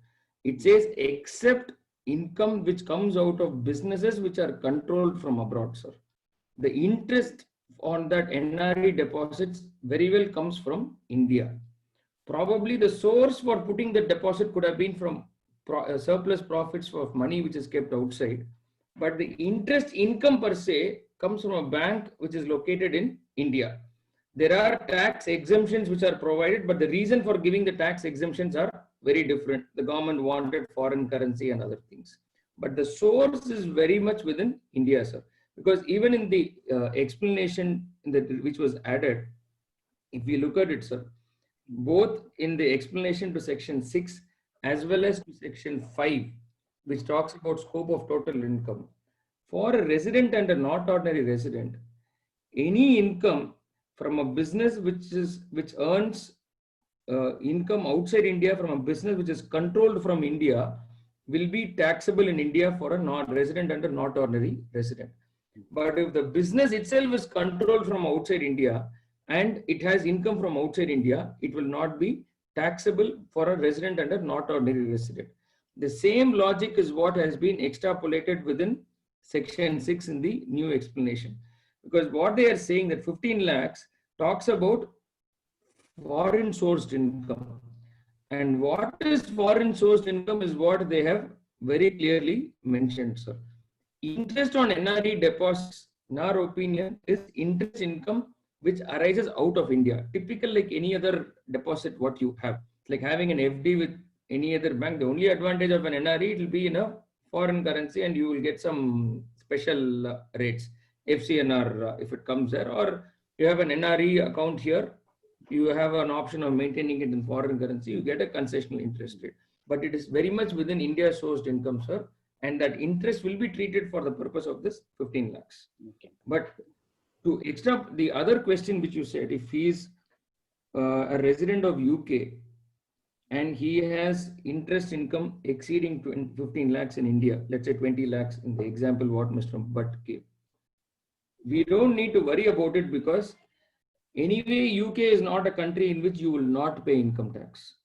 It says except income which comes out of businesses which are controlled from abroad, sir. The interest on that NRE deposits very well comes from India. Probably the source for putting the deposit could have been from surplus profits of money which is kept outside. But the interest income per se comes from a bank which is located in India. There are tax exemptions which are provided, but the reason for giving the tax exemptions are very different. The government wanted foreign currency and other things. But the source is very much within India, sir. Because even in the explanation which was added, if we look at it, sir, both in the explanation to section 6 as well as to section 5, which talks about scope of total income, for a resident and a not ordinary resident, any income from a business which earns income outside India from a business which is controlled from India will be taxable in India for a non-resident and a not ordinary resident. But if the business itself is controlled from outside India and it has income from outside India, it will not be taxable for a resident and a not ordinary resident. The same logic is what has been extrapolated within section 6 in the new explanation. Because what they are saying that 15 lakhs talks about foreign sourced income. And what is foreign sourced income is what they have very clearly mentioned, sir. Interest on NRE deposits, in our opinion, is interest income which arises out of India. Typical like any other deposit what you have. Like having an FD with any other bank. The only advantage of an NRE, it will be in a foreign currency and you will get some special rates. FCNR if it comes there, or you have an NRE account here, you have an option of maintaining it in foreign currency, you get a concessional interest rate. But it is very much within India sourced income, sir. And that interest will be treated for the purpose of this 15 lakhs.
Okay.
But to extra, the other question which you said, if he is a resident of UK and he has interest income exceeding 15 lakhs in India, let's say 20 lakhs in the example what Mr. Bhatt gave, we don't need to worry about it because anyway, UK is not a country in which you will not pay income tax.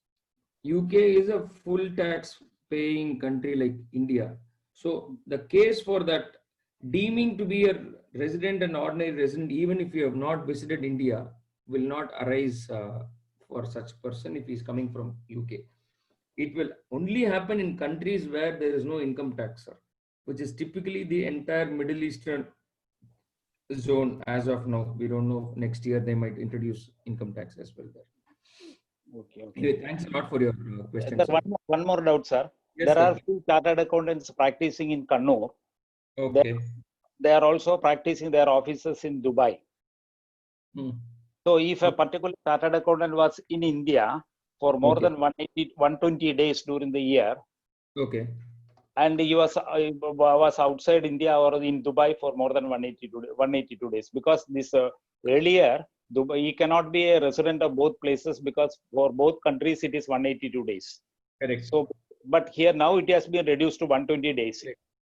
UK is a full tax paying country like India. So the case for that deeming to be a resident and ordinary resident, even if you have not visited India, will not arise for such person if he is coming from UK. It will only happen in countries where there is no income tax, sir, which is typically the entire Middle Eastern zone as of now. We don't know, next year they might introduce income tax as well there.
Okay.
Anyway, thanks a lot for your question,
There
sir.
one more doubt, sir.
Yes,
There
sir.
are few chartered accountants practicing in Kannur.
Okay.
They are also practicing their offices in Dubai. So if a particular chartered accountant was in India for more than 120 days during the year,
Okay.
and he was outside India or in Dubai for more than 182 days, because this earlier Dubai, he cannot be a resident of both places because for both countries it is 182 days.
Correct.
So, but here now it has been reduced to 120 days.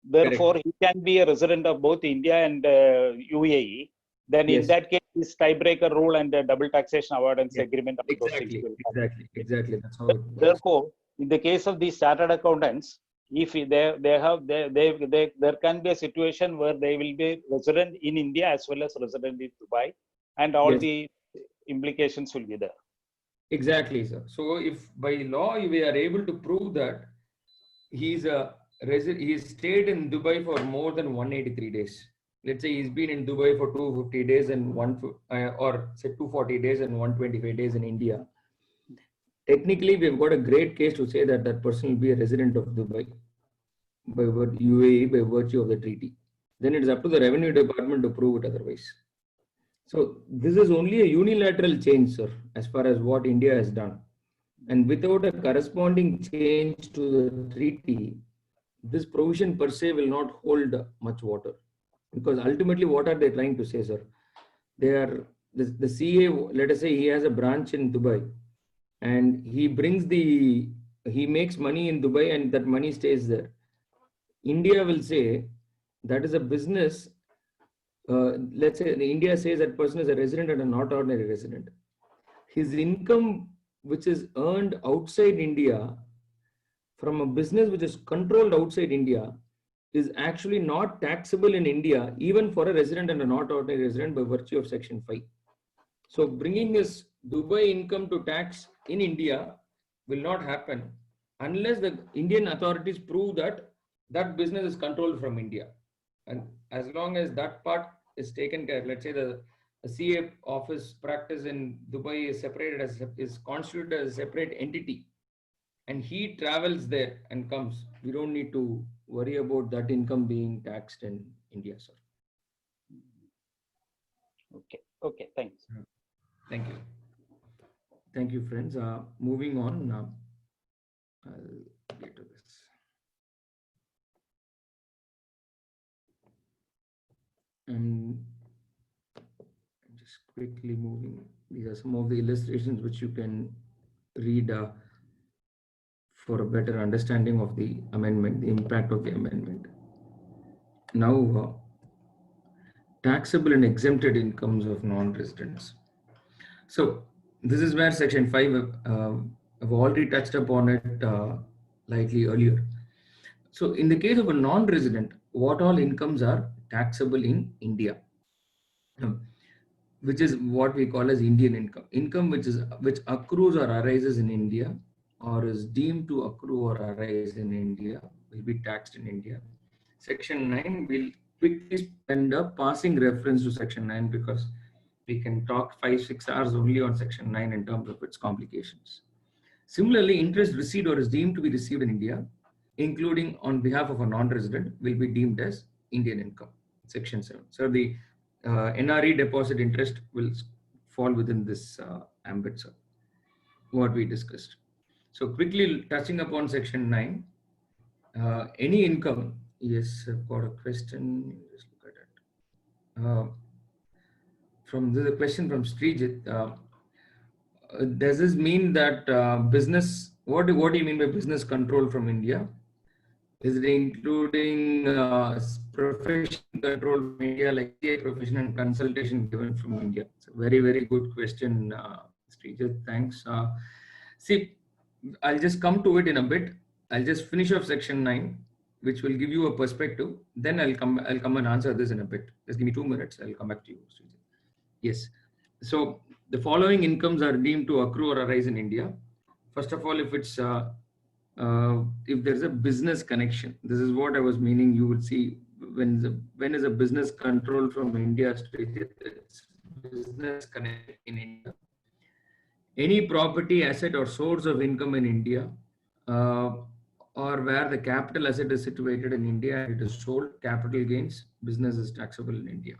Therefore, he can be a resident of both India and UAE. Then in
Yes.
that case, this tiebreaker rule and the double taxation avoidance agreement, all those things will happen.
Exactly. That's how it works.
Therefore, in the case of these chartered accountants, if there can be a situation where they will be resident in India as well as resident in Dubai, and all
Yes.
the implications will be there.
Exactly, sir. So if by law we are able to prove that he's stayed in Dubai for more than 183 days. Let's say he's been in Dubai for 250 days and or say 240 days and 125 days in India. Technically, we've got a great case to say that that person will be a resident of Dubai by UAE by virtue of the treaty. Then it's up to the revenue department to prove it otherwise. So this is only a unilateral change, sir, as far as what India has done. And without a corresponding change to the treaty, this provision per se will not hold much water. Because ultimately, what are they trying to say, sir? They are the CA, let us say he has a branch in Dubai and he makes money in Dubai and that money stays there. India will say that is a business. Let's say India says that person is a resident and a not ordinary resident. His income, which is earned outside India from a business which is controlled outside India, is actually not taxable in India, even for a resident and a not ordinary resident by virtue of Section 5. So bringing his Dubai income to tax in India will not happen unless the Indian authorities prove that that business is controlled from India. And as long as that part is taken care, let's say the CA office practice in Dubai is separated is constituted as a separate entity, and he travels there and comes, we don't need to worry about that income being taxed in India, sir.
Okay, thanks.
Thank you. Thank you, friends. Moving on, I'll get to this. And I'm just quickly moving. These are some of the illustrations which you can read for a better understanding of the amendment, the impact of the amendment. Now, taxable and exempted incomes of non-residents. So this is where Section 5, I've already touched upon it lightly earlier. So in the case of a non-resident, what all incomes are taxable in India, which is what we call as Indian income. Income which accrues or arises in India or is deemed to accrue or arise in India will be taxed in India. Section 9 will quickly spend a passing reference to Section 9 because we can talk 5-6 hours only on Section 9 in terms of its complications. Similarly, interest received or is deemed to be received in India, including on behalf of a non-resident, will be deemed as Indian income. Section 7. So the NRE deposit interest will fall within this ambit, sir, what we discussed. So quickly touching upon Section 9, any income. Yes, I've got a question. Just look at it. There's a question from Srijit. Does this mean that business? What do you mean by business control from India? Is it including profession control from India, like profession and consultation given from India? It's a very, very good question, Srijit. Thanks. See, I'll just come to it in a bit. I'll just finish off Section 9, which will give you a perspective. Then I'll come and answer this in a bit. Just give me 2 minutes. I'll come back to you, Srijit. Yes. So the following incomes are deemed to accrue or arise in India. First of all, if it's if there's a business connection, this is what I was meaning. You would see when is a business control from India, it's business connection in India. Any property, asset, or source of income in India, or where the capital asset is situated in India and it is sold, capital gains, business is taxable in India.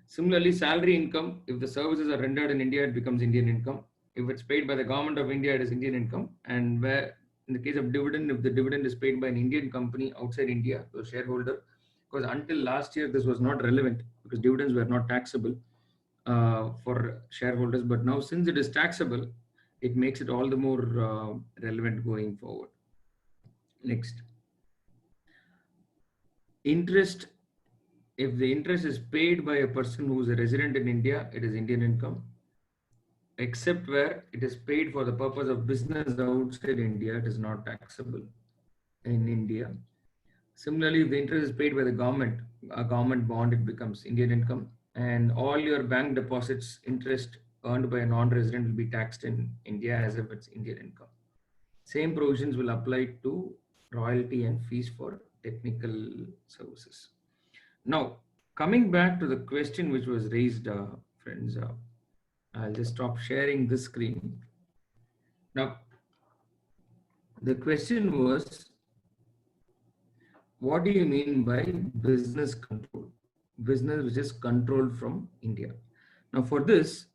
Similarly, salary income, if the services are rendered in India, it becomes Indian income. If it's paid by the government of India, it is Indian income. And where, in the case of dividend, if the dividend is paid by an Indian company outside India, the shareholder, because until last year, this was not relevant because dividends were not taxable for shareholders. But now, since it is taxable, it makes it all the more relevant going forward. Next. interest, if the interest is paid by a person who is a resident in India, it is Indian income. Except where it is paid for the purpose of business outside India, it is not taxable in India. Similarly, if the interest is paid by the government, a government bond, it becomes Indian income. And all your bank deposits interest earned by a non-resident will be taxed in India as if it's Indian income. Same provisions will apply to royalty and fees for technical services. Now, coming back to the question which was raised, friends, I'll just stop sharing this screen. Now, the question was, what do you mean by business control? Business which is controlled from India. Now for this,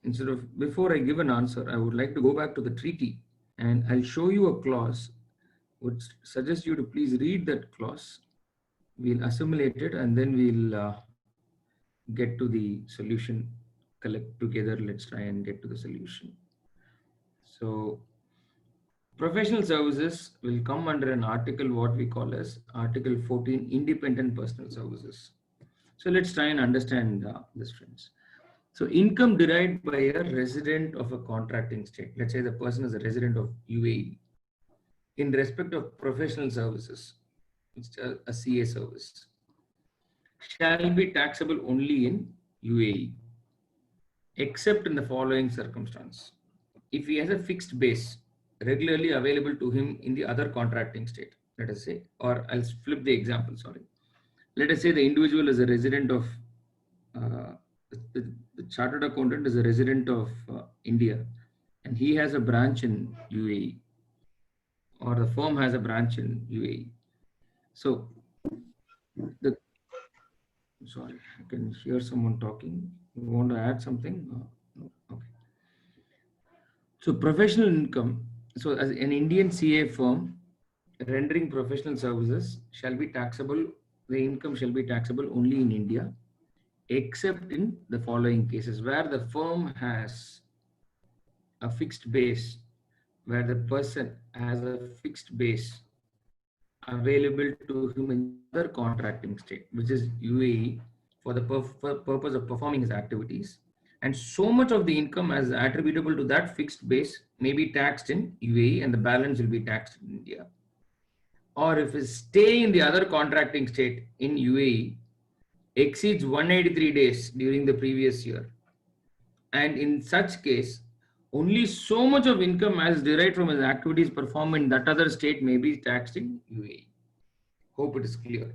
before I give an answer, I would like to go back to the treaty and I'll show you a clause. Would suggest you to please read that clause. We'll assimilate it and then we'll get to the solution. Collect together, let's try and get to the solution. So professional services will come under an article, what we call as Article 14, independent personal services. So let's try and understand this, friends. So income derived by a resident of a contracting state. Let's say the person is a resident of UAE. In respect of professional services, it's a CA service, shall be taxable only in UAE, except in the following circumstance. If he has a fixed base regularly available to him in the other contracting state, let us say, or I'll flip the example, sorry. Let us say the individual is a resident of, the chartered accountant is a resident of India and he has a branch in UAE, or the firm has a branch in UAE. So, sorry, I can hear someone talking. You want to add something? No. Okay. So professional income. So as an Indian CA firm rendering professional services shall be taxable, the income shall be taxable only in India, except in the following cases where the firm has a fixed base, where the person has a fixed base available to him in other contracting state, which is UAE, for the purpose of performing his activities. And so much of the income as attributable to that fixed base may be taxed in UAE and the balance will be taxed in India. Or if his stay in the other contracting state in UAE exceeds 183 days during the previous year, and in such case, only so much of income as derived from his activities performed in that other state may be taxed in UAE. Hope it is clear.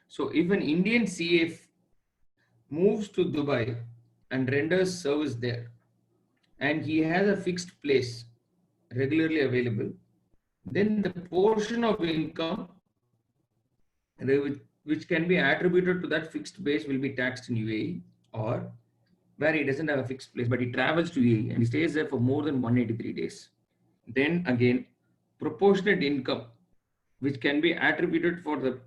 So if an Indian CA moves to Dubai and renders service there, and he has a fixed place regularly available, then the portion of income which can be attributed to that fixed base will be taxed in UAE, or where he doesn't have a fixed place, but he travels to UAE and he stays there for more than 183 days. Then again, proportionate income, which can be attributed for the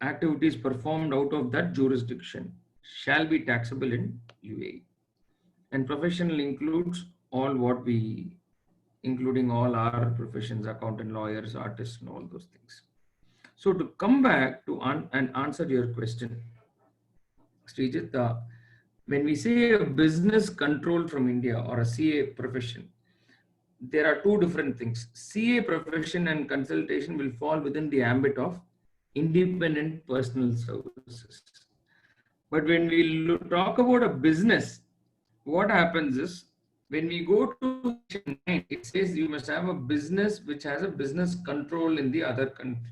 activities performed out of that jurisdiction, shall be taxable in UAE. And professional includes all what we, including all our professions, accountant, lawyers, artists, and all those things. So to come back to and answer your question, Srijit, when we say a business control from India or a CA profession, there are two different things. CA profession and consultation will fall within the ambit of independent personal services. But when we talk about a business, what happens is, when we go to section 9, it says you must have a business which has a business control in the other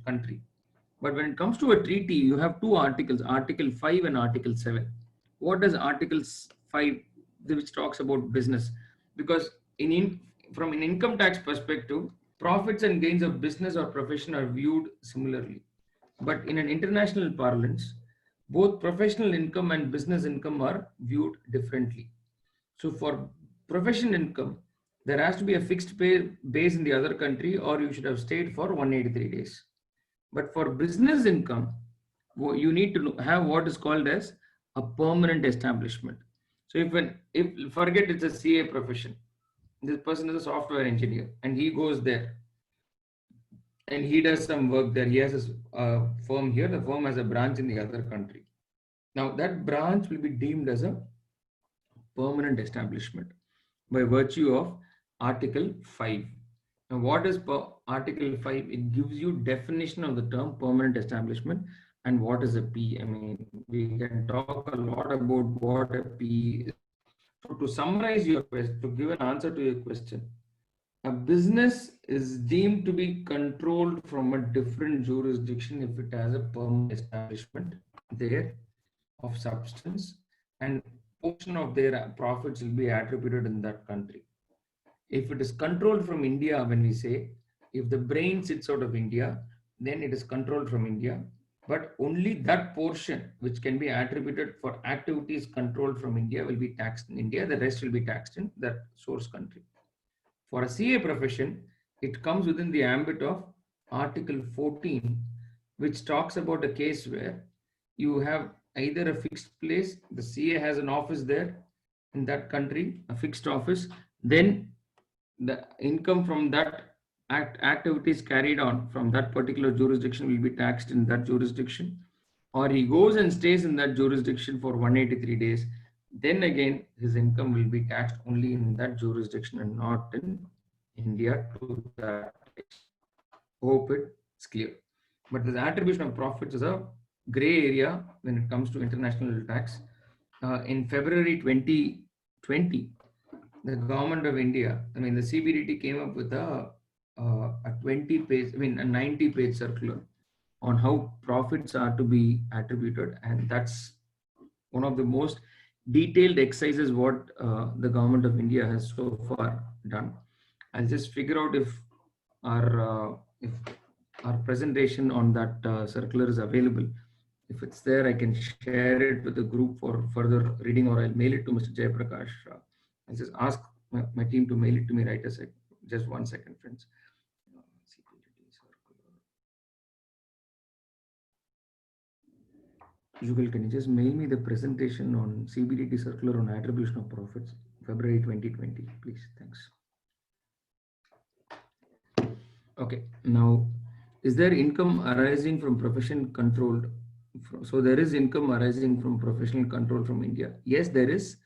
country. But when it comes to a treaty, you have two articles, Article 5 and Article 7. What does Article 5, which talks about business? Because from an income tax perspective, profits and gains of business or profession are viewed similarly. But in an international parlance, both professional income and business income are viewed differently. So for professional income, there has to be a fixed base in the other country, or you should have stayed for 183 days. But for business income, you need to have what is called as a permanent establishment. So if forget it's a CA profession, this person is a software engineer and he goes there and he does some work there. He has a firm here. The firm has a branch in the other country. Now that branch will be deemed as a permanent establishment by virtue of Article 5. Now, what is Article 5? It gives you definition of the term permanent establishment and what is a P. I mean, we can talk a lot about what a P is. So to summarize your question, to give an answer to your question, a business is deemed to be controlled from a different jurisdiction if it has a permanent establishment there of substance, and portion of their profits will be attributed in that country. If it is controlled from India, when we say, if the brain sits out of India, then it is controlled from India, but only that portion which can be attributed for activities controlled from India will be taxed in India. The rest will be taxed in that source country. For a CA profession, it comes within the ambit of Article 14, which talks about a case where you have either a fixed place, the CA has an office there in that country, a fixed office, then the income from that activities carried on from that particular jurisdiction will be taxed in that jurisdiction, or he goes and stays in that jurisdiction for 183 days, then again his income will be taxed only in that jurisdiction and not in India to that extent. Hope it's clear. But the attribution of profits is a gray area when it comes to international tax. In February 2020, the government of India, I mean the CBDT came up with a 20-page, I mean a 90-page circular on how profits are to be attributed, and that's one of the most detailed exercises what the government of India has so far done. I'll just figure out if our presentation on that circular is available. If it's there, I can share it with the group for further reading, or I'll mail it to Mr. Jayaprakash. I'll just ask my team to mail it to me right a sec. Just 1 second, friends. Jugal, can you just mail me the presentation on CBDT circular on attribution of profits, February 2020, please? Thanks. Okay, now, is there income arising from profession controlled? So there is income arising from professional control from India. Yes, there is.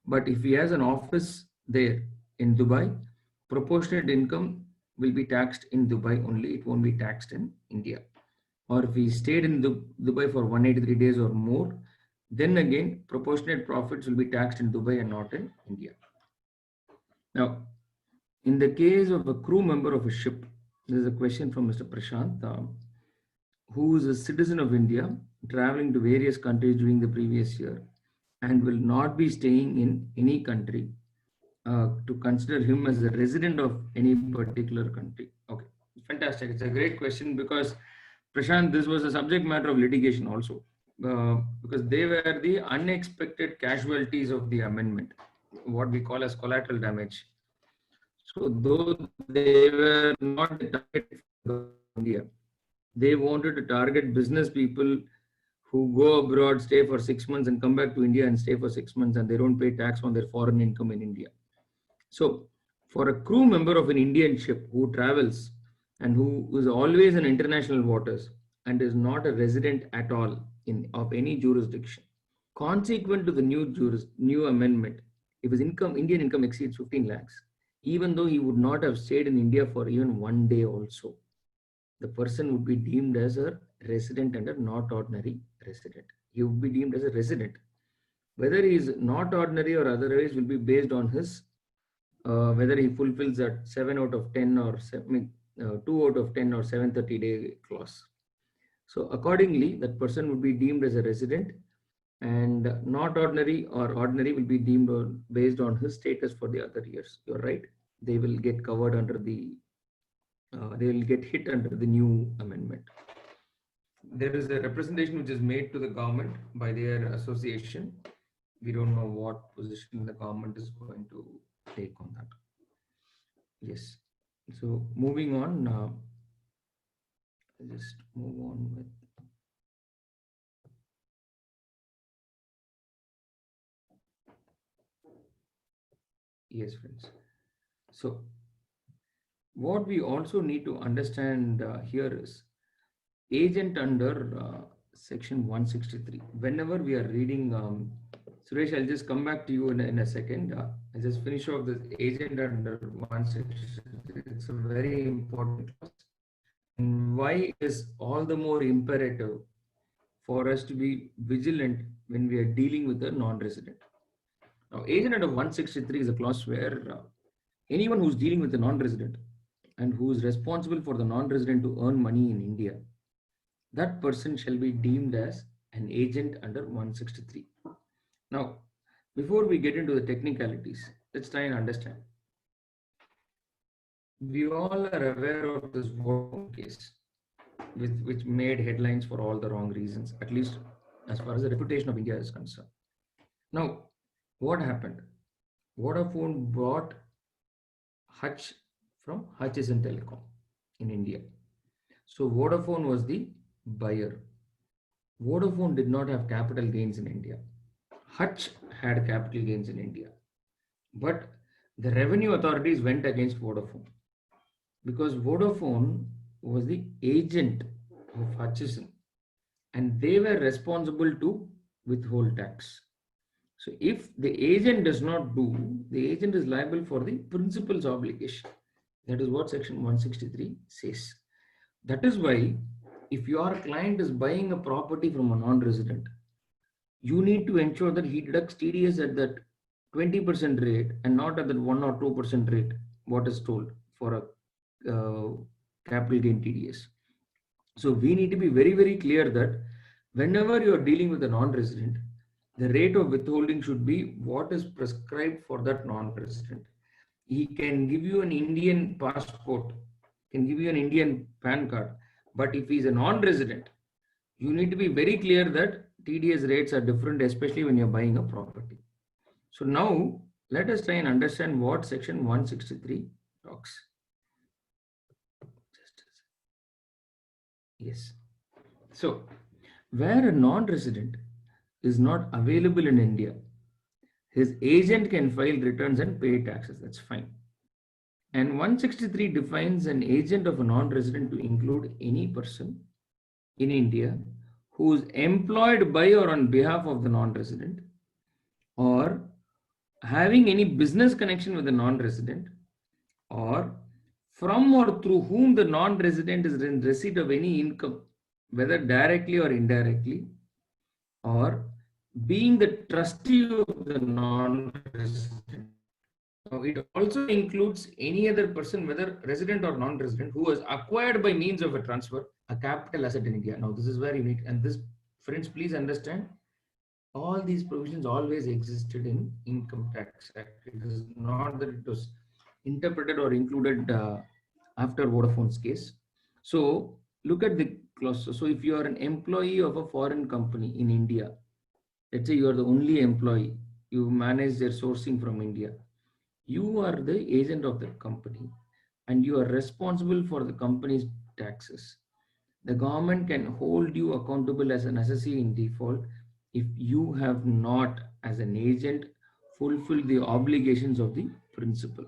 But if he has an office there in Dubai, proportionate income will be taxed in Dubai only. It won't be taxed in India. Or if he stayed in Dubai for 183 days or more, then again, proportionate profits will be taxed in Dubai and not in India. Now, in the case of a crew member of a ship, there is a question from Mr. Prashant, who is a citizen of India, traveling to various countries during the previous year and will not be staying in any country, to consider him as a resident of any particular country. Okay, fantastic. It's a great question because, Prashant, this was a subject matter of litigation also, because they were the unexpected casualties of the amendment, what we call as collateral damage. So though they were not the target for India, they wanted to target business people who go abroad, stay for 6 months and come back to India and stay for 6 months, and they don't pay tax on their foreign income in India. So for a crew member of an Indian ship who travels and who is always in international waters and is not a resident at all of any jurisdiction, consequent to the new amendment, if his Indian income exceeds 15 lakhs, even though he would not have stayed in India for even 1 day also, the person would be deemed as a resident and a not ordinary resident. He would be deemed as a resident. Whether he is not ordinary or otherwise will be based on his whether he fulfills that 7 out of 10 or 2 out of 10 or 730-day clause. So accordingly, that person would be deemed as a resident, and not ordinary or ordinary will be deemed based on his status for the other years. You're right. They will get covered under the, they will get hit under the new amendment. There is a representation which is made to the government by their association. We don't know what position the government is going to take on that. Yes. So moving on, I'll just move on with. Yes, friends. So what we also need to understand here is agent under section 163. Whenever we are reading, Suresh, I'll just come back to you in a second. I'll just finish off this agent under 163. It's a very important clause. And why it is all the more imperative for us to be vigilant when we are dealing with a non-resident. Now, agent under 163 is a clause where anyone who's dealing with a non-resident and who is responsible for the non-resident to earn money in India, that person shall be deemed as an agent under 163. Now, before we get into the technicalities, let's try and understand. We all are aware of this Vodafone case, which made headlines for all the wrong reasons, at least as far as the reputation of India is concerned. Now, what happened? Vodafone bought Hutch from Hutchison Telecom in India. So Vodafone was the buyer. Vodafone did not have capital gains in India. Hutch had capital gains in India. But the revenue authorities went against Vodafone because Vodafone was the agent of Hutchison and they were responsible to withhold tax. So if the agent does not do, the agent is liable for the principal's obligation. That is what section 163 says. That is why if your client is buying a property from a non-resident, you need to ensure that he deducts TDS at that 20% rate and not at that 1 or 2% rate, what is told for a capital gain TDS. So we need to be very, very clear that whenever you are dealing with a non-resident, the rate of withholding should be what is prescribed for that non-resident. He can give you an Indian passport, can give you an Indian PAN card, but if he is a non-resident, you need to be very clear that TDS rates are different, especially when you're buying a property. So now let us try and understand what section 163 talks. Yes. So where a non-resident is not available in India, his agent can file returns and pay taxes. That's fine. And 163 defines an agent of a non-resident to include any person in India who is employed by or on behalf of the non-resident or having any business connection with the non-resident or from or through whom the non-resident is in receipt of any income, whether directly or indirectly, or being the trustee of the non-resident. Now, it also includes any other person, whether resident or non-resident, who has acquired by means of a transfer a capital asset in India. Now, this is very unique. And this, friends, please understand, all these provisions always existed in Income Tax Act. It is not that it was interpreted or included after Vodafone's case. So look at the clause. So if you are an employee of a foreign company in India, let's say you are the only employee, you manage their sourcing from India, you are the agent of the company and you are responsible for the company's taxes. The government can hold you accountable as an assessee in default if you have not, as an agent, fulfilled the obligations of the principal.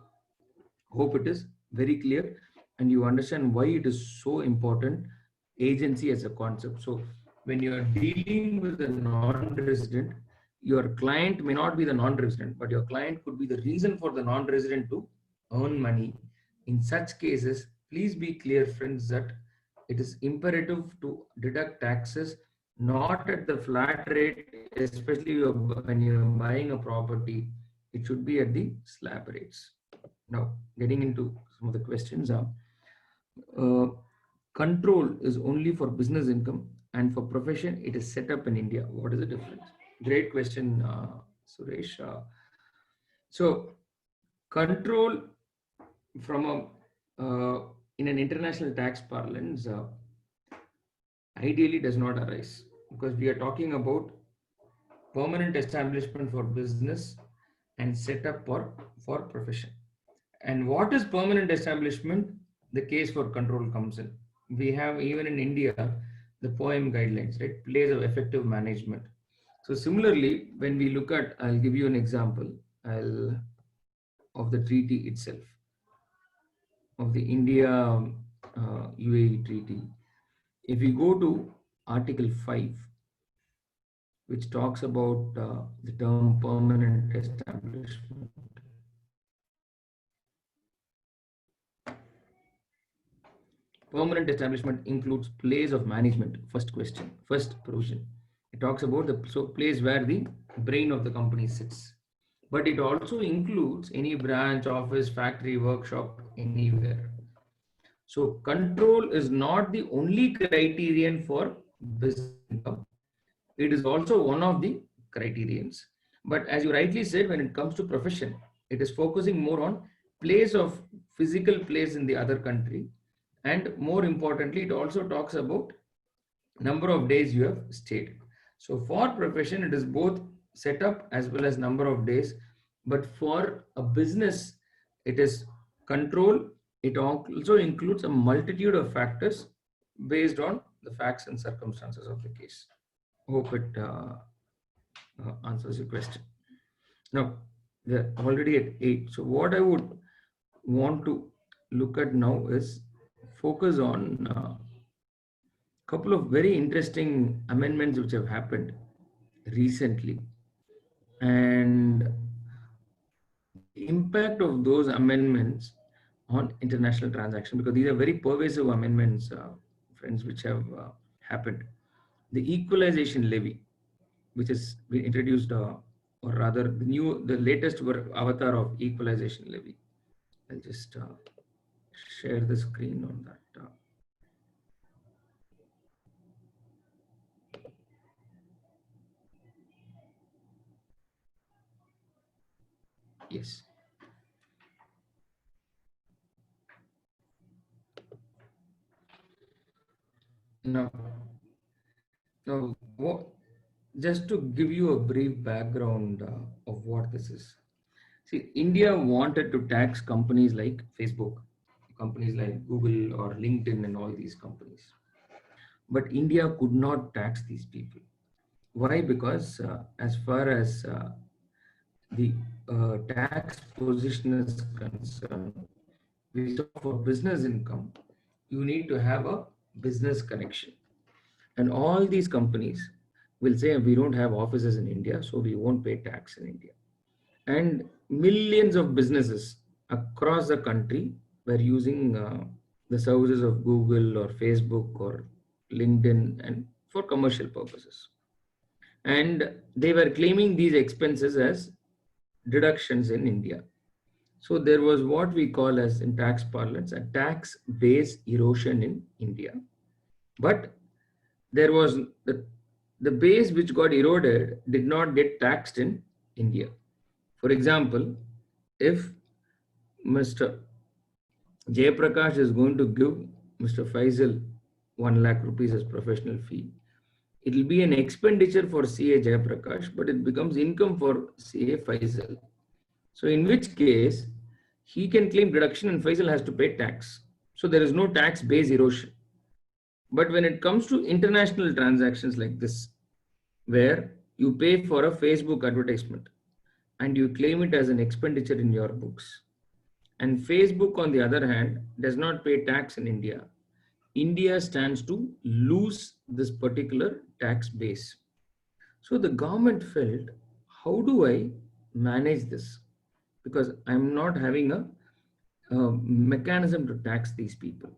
Hope it is very clear and you understand why it is so important, agency as a concept. So when you are dealing with a non-resident, your client may not be the non-resident, but your client could be the reason for the non-resident to earn money. In such cases, please be clear, friends, that it is imperative to deduct taxes not at the flat rate, especially when you're buying a property. It should be at the slab rates. Now, getting into some of the questions. Control is only for business income and for profession, it is set up in India. What is the difference? Great question, Suresh. So, control from in an international tax parlance ideally does not arise because we are talking about permanent establishment for business and set up for profession. And what is permanent establishment? The case for control comes in. We have even in India the POEM guidelines, right? Place of effective management. So similarly, when we look at, I'll give you an example of the treaty itself. of the India UAE treaty, if we go to Article 5, which talks about the term permanent establishment. Permanent establishment includes place of management. First provision. It talks about the place where the brain of the company sits. But it also includes any branch, office, factory, workshop, anywhere. So control is not the only criterion for business income. It is also one of the criterions. But as you rightly said, when it comes to profession, it is focusing more on place of physical place in the other country. And more importantly, it also talks about number of days you have stayed. So for profession, it is both setup as well as number of days. But for a business, it is control. It also includes a multitude of factors based on the facts and circumstances of the case. Hope it answers your question. Now, we are already at 8. So what I would want to look at now is focus on a couple of very interesting amendments which have happened recently, and the impact of those amendments on international transaction, because these are very pervasive amendments, friends, which have happened. The equalization levy, which is been introduced, or rather the latest avatar of equalization levy. I'll just share the screen on that. Yes. Now, just to give you a brief background of what this is. See, India wanted to tax companies like Facebook, companies like Google or LinkedIn and all these companies. But India could not tax these people. Why? Because as far as the tax position is concerned, we saw for business income, you need to have a business connection. And all these companies will say, we don't have offices in India, so we won't pay tax in India. And millions of businesses across the country were using the services of Google or Facebook or LinkedIn and for commercial purposes. And they were claiming these expenses as deductions in India. So there was what we call as in tax parlance a tax base erosion in India. But there was the base which got eroded did not get taxed in India. For example, if Mr. Jayaprakash is going to give Mr. Faisal 1 lakh rupees as professional fee, it will be an expenditure for CA Jayaprakash, but it becomes income for CA Faisal. So in which case, he can claim deduction and Faisal has to pay tax. So there is no tax base erosion. But when it comes to international transactions like this, where you pay for a Facebook advertisement and you claim it as an expenditure in your books, and Facebook, on the other hand, does not pay tax in India, India stands to lose this particular tax base. So the government felt, how do I manage this? Because I'm not having a mechanism to tax these people.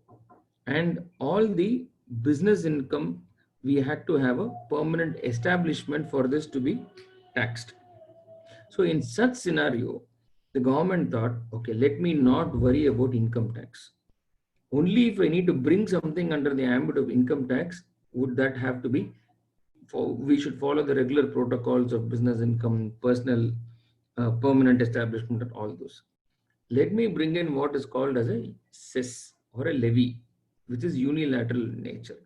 And all the business income, we had to have a permanent establishment for this to be taxed. So in such scenario, the government thought, okay, let me not worry about income tax. Only if I need to bring something under the ambit of income tax, would that have to be, we should follow the regular protocols of business income, personal, permanent establishment and all those. Let me bring in what is called as a cess or a levy, which is unilateral in nature.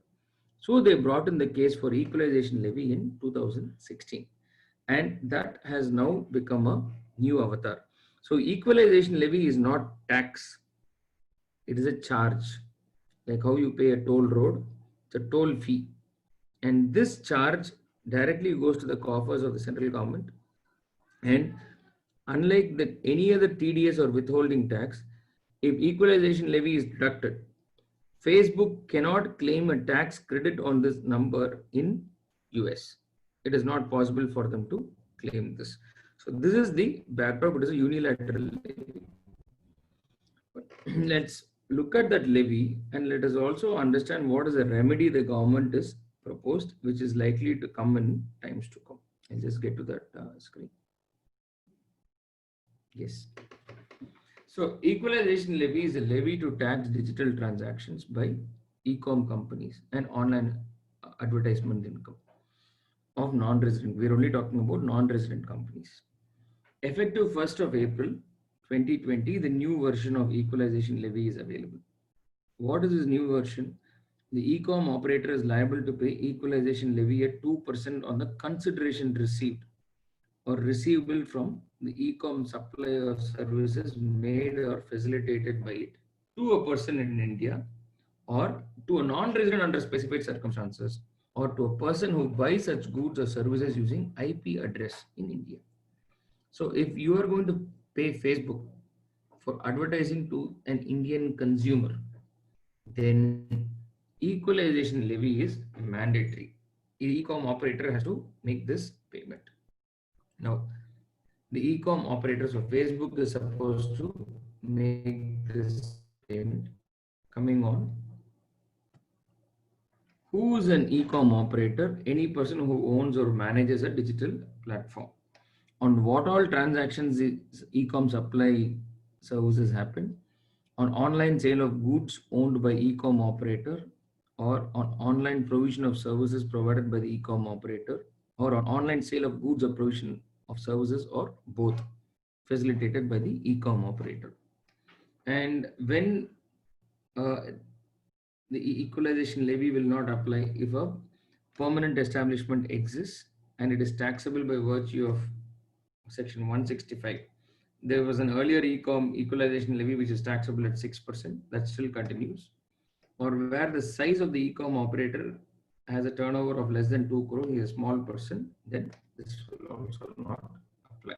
So they brought in the case for equalization levy in 2016. And that has now become a new avatar. So equalization levy is not tax. It is a charge. Like how you pay a toll road, it's a toll fee. And this charge directly goes to the coffers of the central government. And unlike any other TDS or withholding tax, if equalization levy is deducted, Facebook cannot claim a tax credit on this number in US. It is not possible for them to claim this. So this is the backdrop. It is a unilateral levy. Let's look at that levy and let us also understand what is the remedy the government is proposed, which is likely to come in times to come. I'll just get to that screen. Yes. So equalization levy is a levy to tax digital transactions by e-com companies and online advertisement income of non-resident. We're only talking about non-resident companies. Effective 1st of April 2020, the new version of equalization levy is available. What is this new version? The e-com operator is liable to pay equalization levy at 2% on the consideration received or receivable from the e-com supplier of services made or facilitated by it to a person in India or to a non-resident under specified circumstances or to a person who buys such goods or services using IP address in India. So if you are going to pay Facebook for advertising to an Indian consumer, then equalization levy is mandatory. The e-com operator has to make this payment. Now, the e-com operators of Facebook is supposed to make this payment coming on. Who is an e-com operator? Any person who owns or manages a digital platform. On what all transactions e-com supply services happen? On online sale of goods owned by e-com operator, or on online provision of services provided by the e-com operator, or on online sale of goods or provision of services, or both, facilitated by the e-com operator. And when the equalization levy will not apply if a permanent establishment exists and it is taxable by virtue of section 165. There was an earlier e-com equalization levy which is taxable at 6%. That still continues. Or where the size of the e-com operator has a turnover of less than 2 crore, he is a small person, then this will also not apply.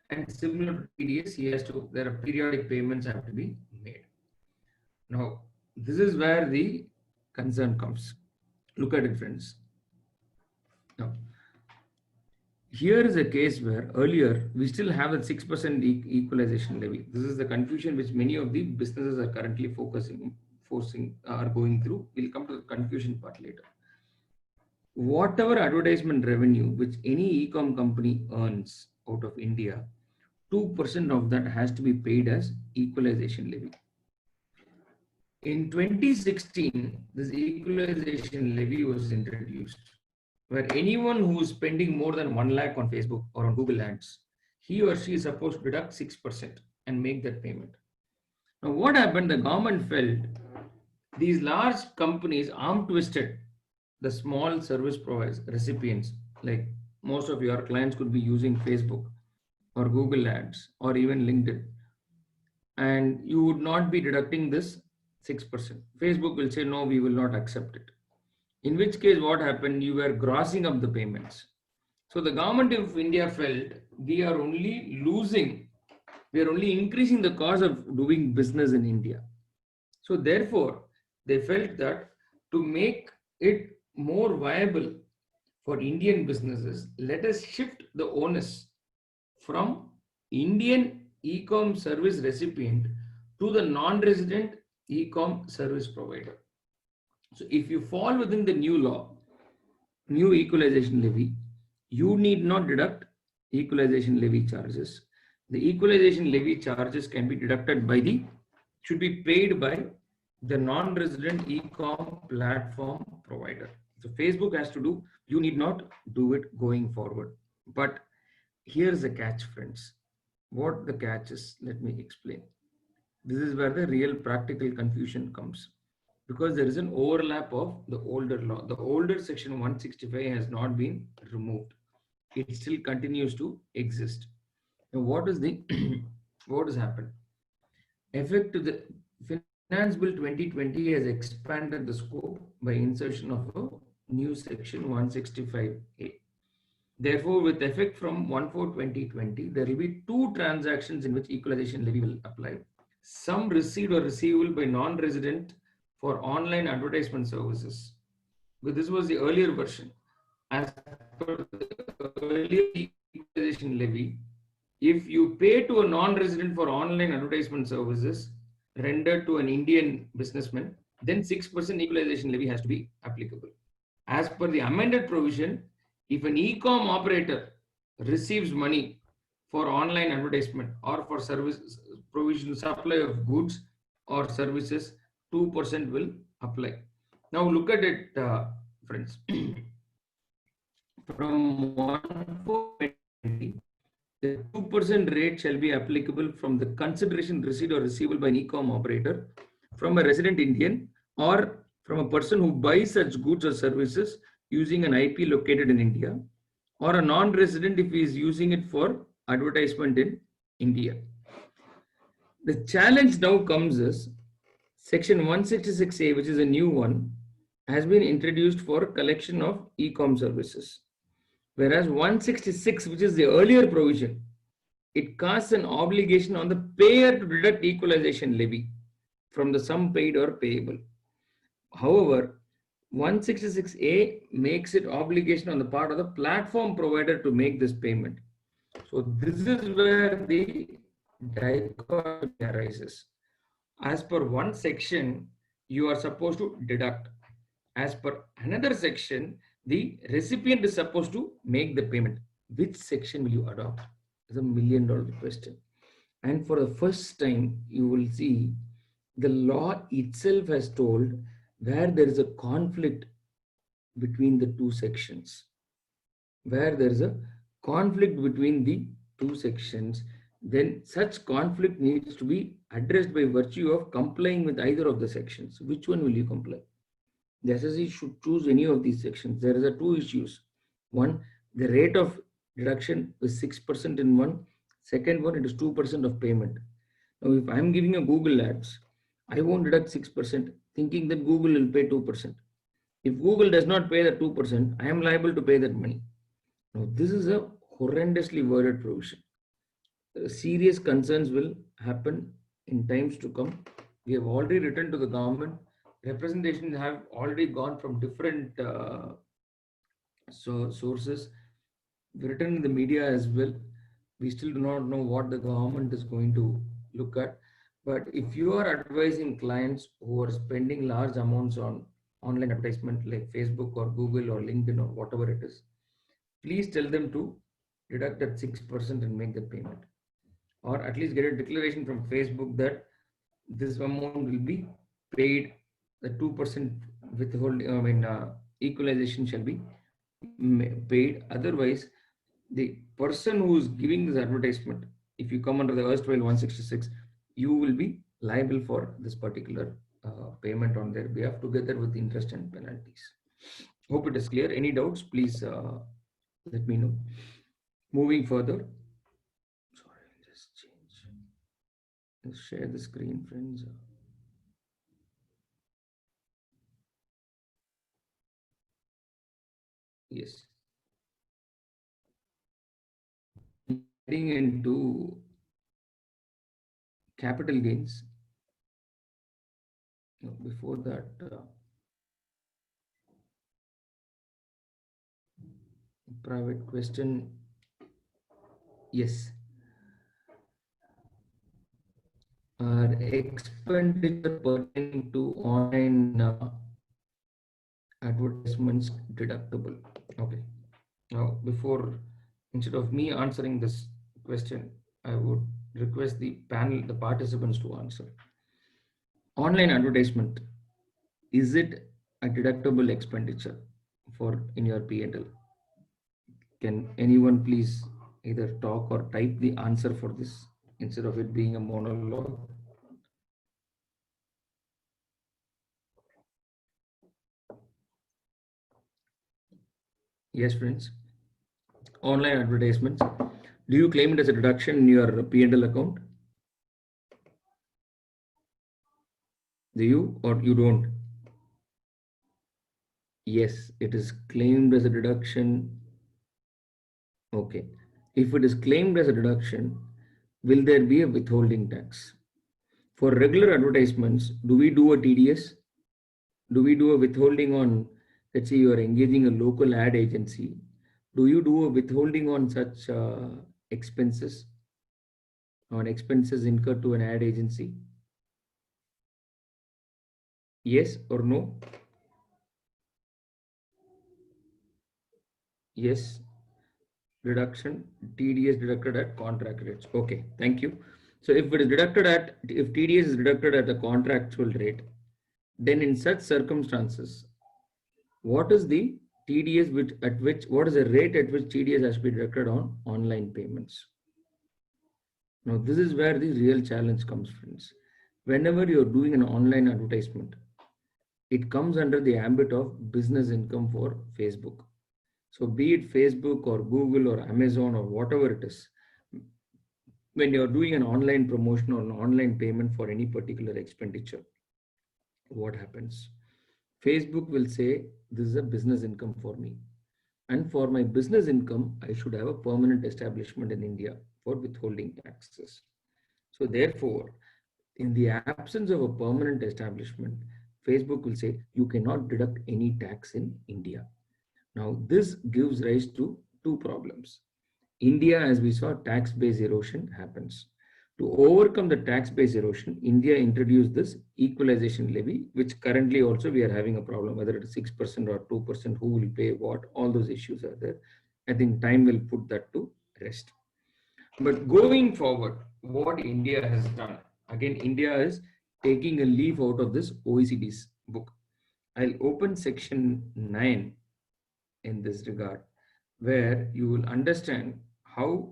And similar to TDS, there are periodic payments have to be made. Now, this is where the concern comes. Look at it, friends. Now, here is a case where earlier we still have a 6% equalization levy. This is the confusion which many of the businesses are currently are going through. We'll come to the confusion part later. Whatever advertisement revenue which any e-com company earns out of India, 2% of that has to be paid as equalization levy. In 2016, this equalization levy was introduced, where anyone who is spending more than 1 lakh on Facebook or on Google Ads, he or she is supposed to deduct 6% and make that payment. Now, what happened? The government felt these large companies arm twisted the small service providers, recipients, like most of your clients could be using Facebook or Google Ads or even LinkedIn, and you would not be deducting this 6%. Facebook will say, no, we will not accept it. In which case, what happened? You were grossing up the payments. So the government of India felt we are only increasing the cost of doing business in India. So therefore, they felt that to make it more viable for Indian businesses, let us shift the onus from Indian e-com service recipient to the non-resident e-com service provider. So if you fall within the new law, new equalization levy, you need not deduct equalization levy charges. The equalization levy charges can be deducted should be paid by the non-resident e-com platform provider. So Facebook has to do, you need not do it going forward. But here's the catch, friends. What the catch is, let me explain. This is where the real practical confusion comes, because there is an overlap of the older law. The older section 165 has not been removed. It still continues to exist. Now, what has happened? Effect to the Finance Bill 2020 has expanded the scope by insertion of a new section 165A. Therefore, with effect from 1/4/2020, there will be 2 transactions in which equalization levy will apply. some receipt or receivable by non-resident for online advertisement services. But this was the earlier version. As per the earlier equalization levy, if you pay to a non-resident for online advertisement services rendered to an Indian businessman, then 6% equalization levy has to be applicable. As per the amended provision, if an e-com operator receives money for online advertisement or for service provision supply of goods or services, 2% will apply. Now look at it, friends. From 1/4/2020, the 2% rate shall be applicable from the consideration received or receivable by an e-com operator from a resident Indian or from a person who buys such goods or services using an IP located in India, or a non-resident if he is using it for advertisement in India. The challenge now comes is section 166A, which is a new one, has been introduced for collection of e-com services. Whereas 166, which is the earlier provision, it casts an obligation on the payer to deduct equalization levy from the sum paid or payable. However, 166A makes it obligation on the part of the platform provider to make this payment. So this is where the dichotomy arises. As per one section, you are supposed to deduct. As per another section, the recipient is supposed to make the payment. Which section will you adopt? Is a $1 million question. And for the first time, you will see the law itself has told where there is a conflict between the two sections. Where there is a conflict between the two sections, then such conflict needs to be addressed by virtue of complying with either of the sections. Which one will you comply? The SSC should choose any of these sections. There are two issues. One, the rate of deduction is 6% in one. Second one, it is 2% of payment. Now, if I'm giving a Google ads, I won't deduct 6%, thinking that Google will pay 2%. If Google does not pay the 2%, I am liable to pay that money. Now, this is a horrendously worded provision. Serious concerns will happen in times to come. We have already written to the government. Representations have already gone from different sources. We've written in the media as well. We still do not know what the government is going to look at. But if you are advising clients who are spending large amounts on online advertisement like Facebook or Google or LinkedIn or whatever it is, please tell them to deduct that 6% and make the payment. Or at least get a declaration from Facebook that this amount will be paid, the 2% withholding, equalization shall be paid. Otherwise, the person who is giving this advertisement, if you come under the erstwhile 166, you will be liable for this particular payment on their behalf together with interest and penalties. Hope it is clear. Any doubts, please let me know. Moving further. Sorry, just change. Let's share the screen, friends. Yes. Getting into capital gains. No, before that, private question. Yes. Are expenditure pertaining to online advertisements deductible? Okay. Now, instead of me answering this question, I would request the panel, the participants to answer. Online advertisement, is it a deductible expenditure in your P&L? Can anyone please either talk or type the answer for this instead of it being a monologue? Yes, friends. Online advertisements, do you claim it as a deduction in your P&L account? Do you or you don't? Yes, it is claimed as a deduction. Okay. If it is claimed as a deduction, will there be a withholding tax? For regular advertisements, do we do a TDS? Do we do a withholding on, let's say you are engaging a local ad agency? Do you do a withholding on such expenses, on expenses incurred to an ad agency? Yes or no? Yes. Reduction, TDS deducted at contract rates. Okay, thank you. So if it is deducted at, if TDS is deducted at the contractual rate, then in such circumstances, what is the TDS what is the rate at which TDS has to be deducted on online payments? Now, this is where the real challenge comes, friends. Whenever you're doing an online advertisement, it comes under the ambit of business income for Facebook. So be it Facebook or Google or Amazon or whatever it is, when you're doing an online promotion or an online payment for any particular expenditure, what happens? Facebook will say, this is a business income for me. And for my business income, I should have a permanent establishment in India for withholding taxes. So therefore, in the absence of a permanent establishment, Facebook will say, you cannot deduct any tax in India. Now, this gives rise to two problems. India, as we saw, tax base erosion happens. To overcome the tax base erosion, India introduced this equalization levy, which currently also we are having a problem, whether it is 6% or 2%, who will pay what, all those issues are there. I think time will put that to rest. But going forward, what India has done, again, India is taking a leaf out of this OECD's book. I'll open section 9 in this regard, where you will understand how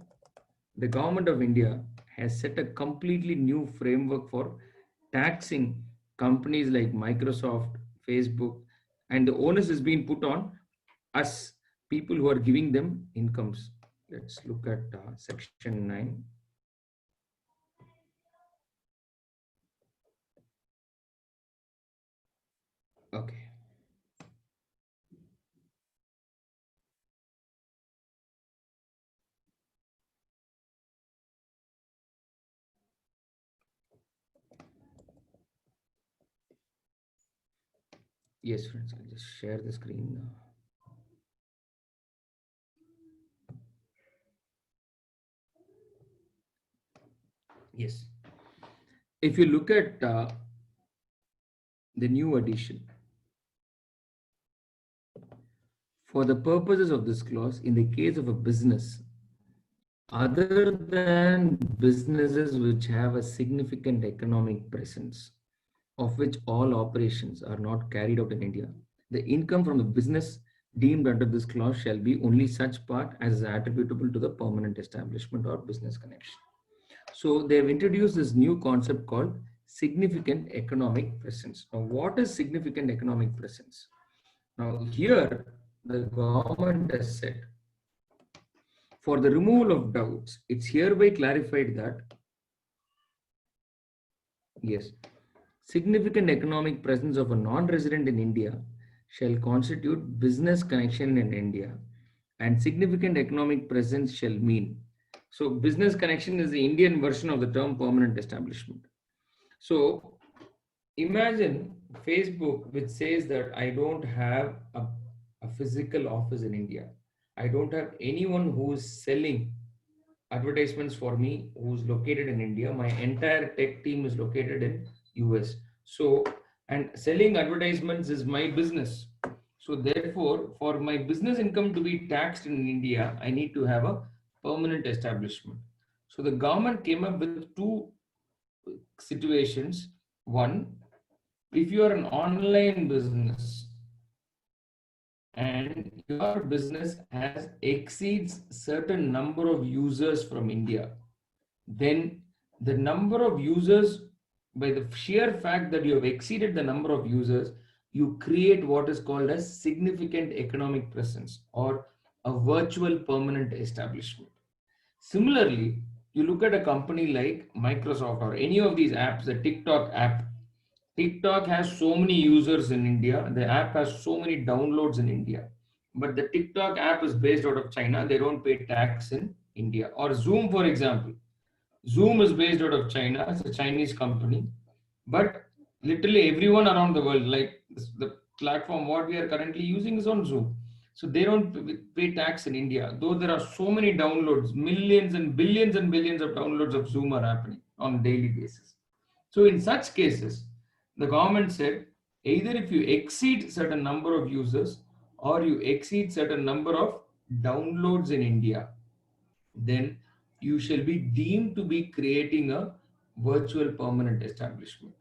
the government of India has set a completely new framework for taxing companies like Microsoft, Facebook, and the onus is being put on us, people who are giving them incomes. Let's look at section 9. Okay. Yes, friends, I'll just share the screen now. Yes. If you look at the new edition, for the purposes of this clause, in the case of a business, other than businesses which have a significant economic presence, of which all operations are not carried out in India, the income from the business deemed under this clause shall be only such part as is attributable to the permanent establishment or business connection. So they have introduced this new concept called significant economic presence. Now, what is significant economic presence? Now, here the government has said, for the removal of doubts, it's hereby clarified that, yes, significant economic presence of a non-resident in India shall constitute business connection in India, and significant economic presence shall mean. So business connection is the Indian version of the term permanent establishment. So imagine Facebook, which says that I don't have a physical office in India. I don't have anyone who is selling advertisements for me who's located in India. My entire tech team is located in US. So, and selling advertisements is my business. So therefore, for my business income to be taxed in India, I need to have a permanent establishment. So the government came up with two situations. One, if you are an online business and your business exceeds certain number of users from India, then the number of users, by the sheer fact that you have exceeded the number of users, you create what is called as significant economic presence or a virtual permanent establishment. Similarly, you look at a company like Microsoft or any of these apps, the TikTok app. TikTok has so many users in India. The app has so many downloads in India. But the TikTok app is based out of China. They don't pay tax in India. Or Zoom, for example. Zoom is based out of China. It's a Chinese company. But literally everyone around the world, like the platform what we are currently using is on Zoom. So they don't pay tax in India, though there are so many downloads, millions and billions of downloads of Zoom are happening on a daily basis. So in such cases, the government said either if you exceed certain number of users or you exceed certain number of downloads in India, then you shall be deemed to be creating a virtual permanent establishment.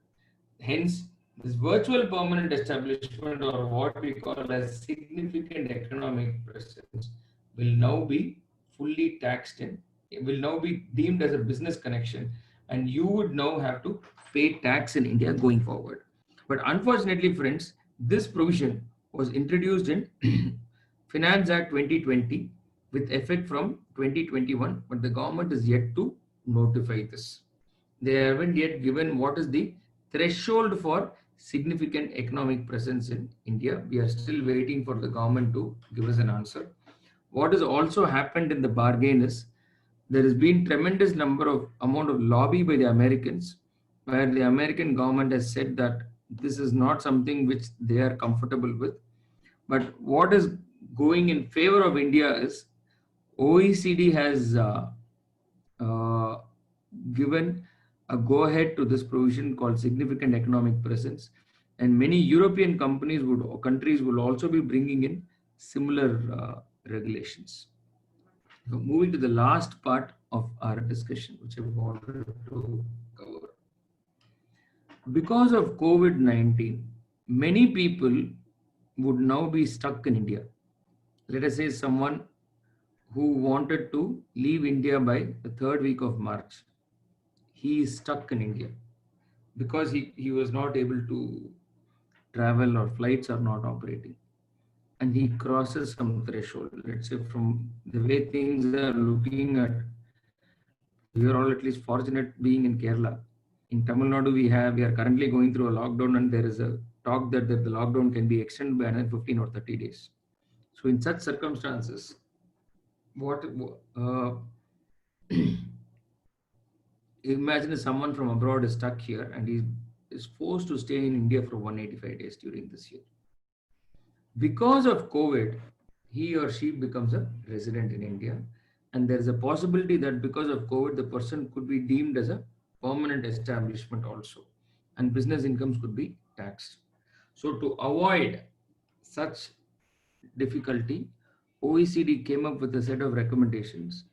Hence, this virtual permanent establishment, or what we call as significant economic presence, will now be fully taxed in. It will now be deemed as a business connection, and you would now have to pay tax in India going forward. But unfortunately, friends, this provision was introduced in Finance Act 2020 with effect from 2021, but the government is yet to notify this. They haven't yet given what is the threshold for significant economic presence in India. We are still waiting for the government to give us an answer. What has also happened in the bargain is there has been tremendous amount of lobby by the Americans, where the American government has said that this is not something which they are comfortable with. But what is going in favor of India is OECD has given a go-ahead to this provision called significant economic presence, and many European countries will also be bringing in similar regulations. Now, moving to the last part of our discussion, which I wanted to cover. Because of COVID-19, many people would now be stuck in India. Let us say someone who wanted to leave India by the third week of March. He is stuck in India because he was not able to travel, or flights are not operating, and he crosses some threshold. Let's say from the way things are looking at, we are all at least fortunate being in Kerala. In Tamil Nadu, we are currently going through a lockdown, and there is a talk that the lockdown can be extended by another 15 or 30 days. So in such circumstances, imagine someone from abroad is stuck here and he is forced to stay in India for 185 days during this year. Because of COVID, he or she becomes a resident in India, and there is a possibility that because of COVID, the person could be deemed as a permanent establishment also, and business incomes could be taxed. So to avoid such difficulty, OECD came up with a set of recommendations,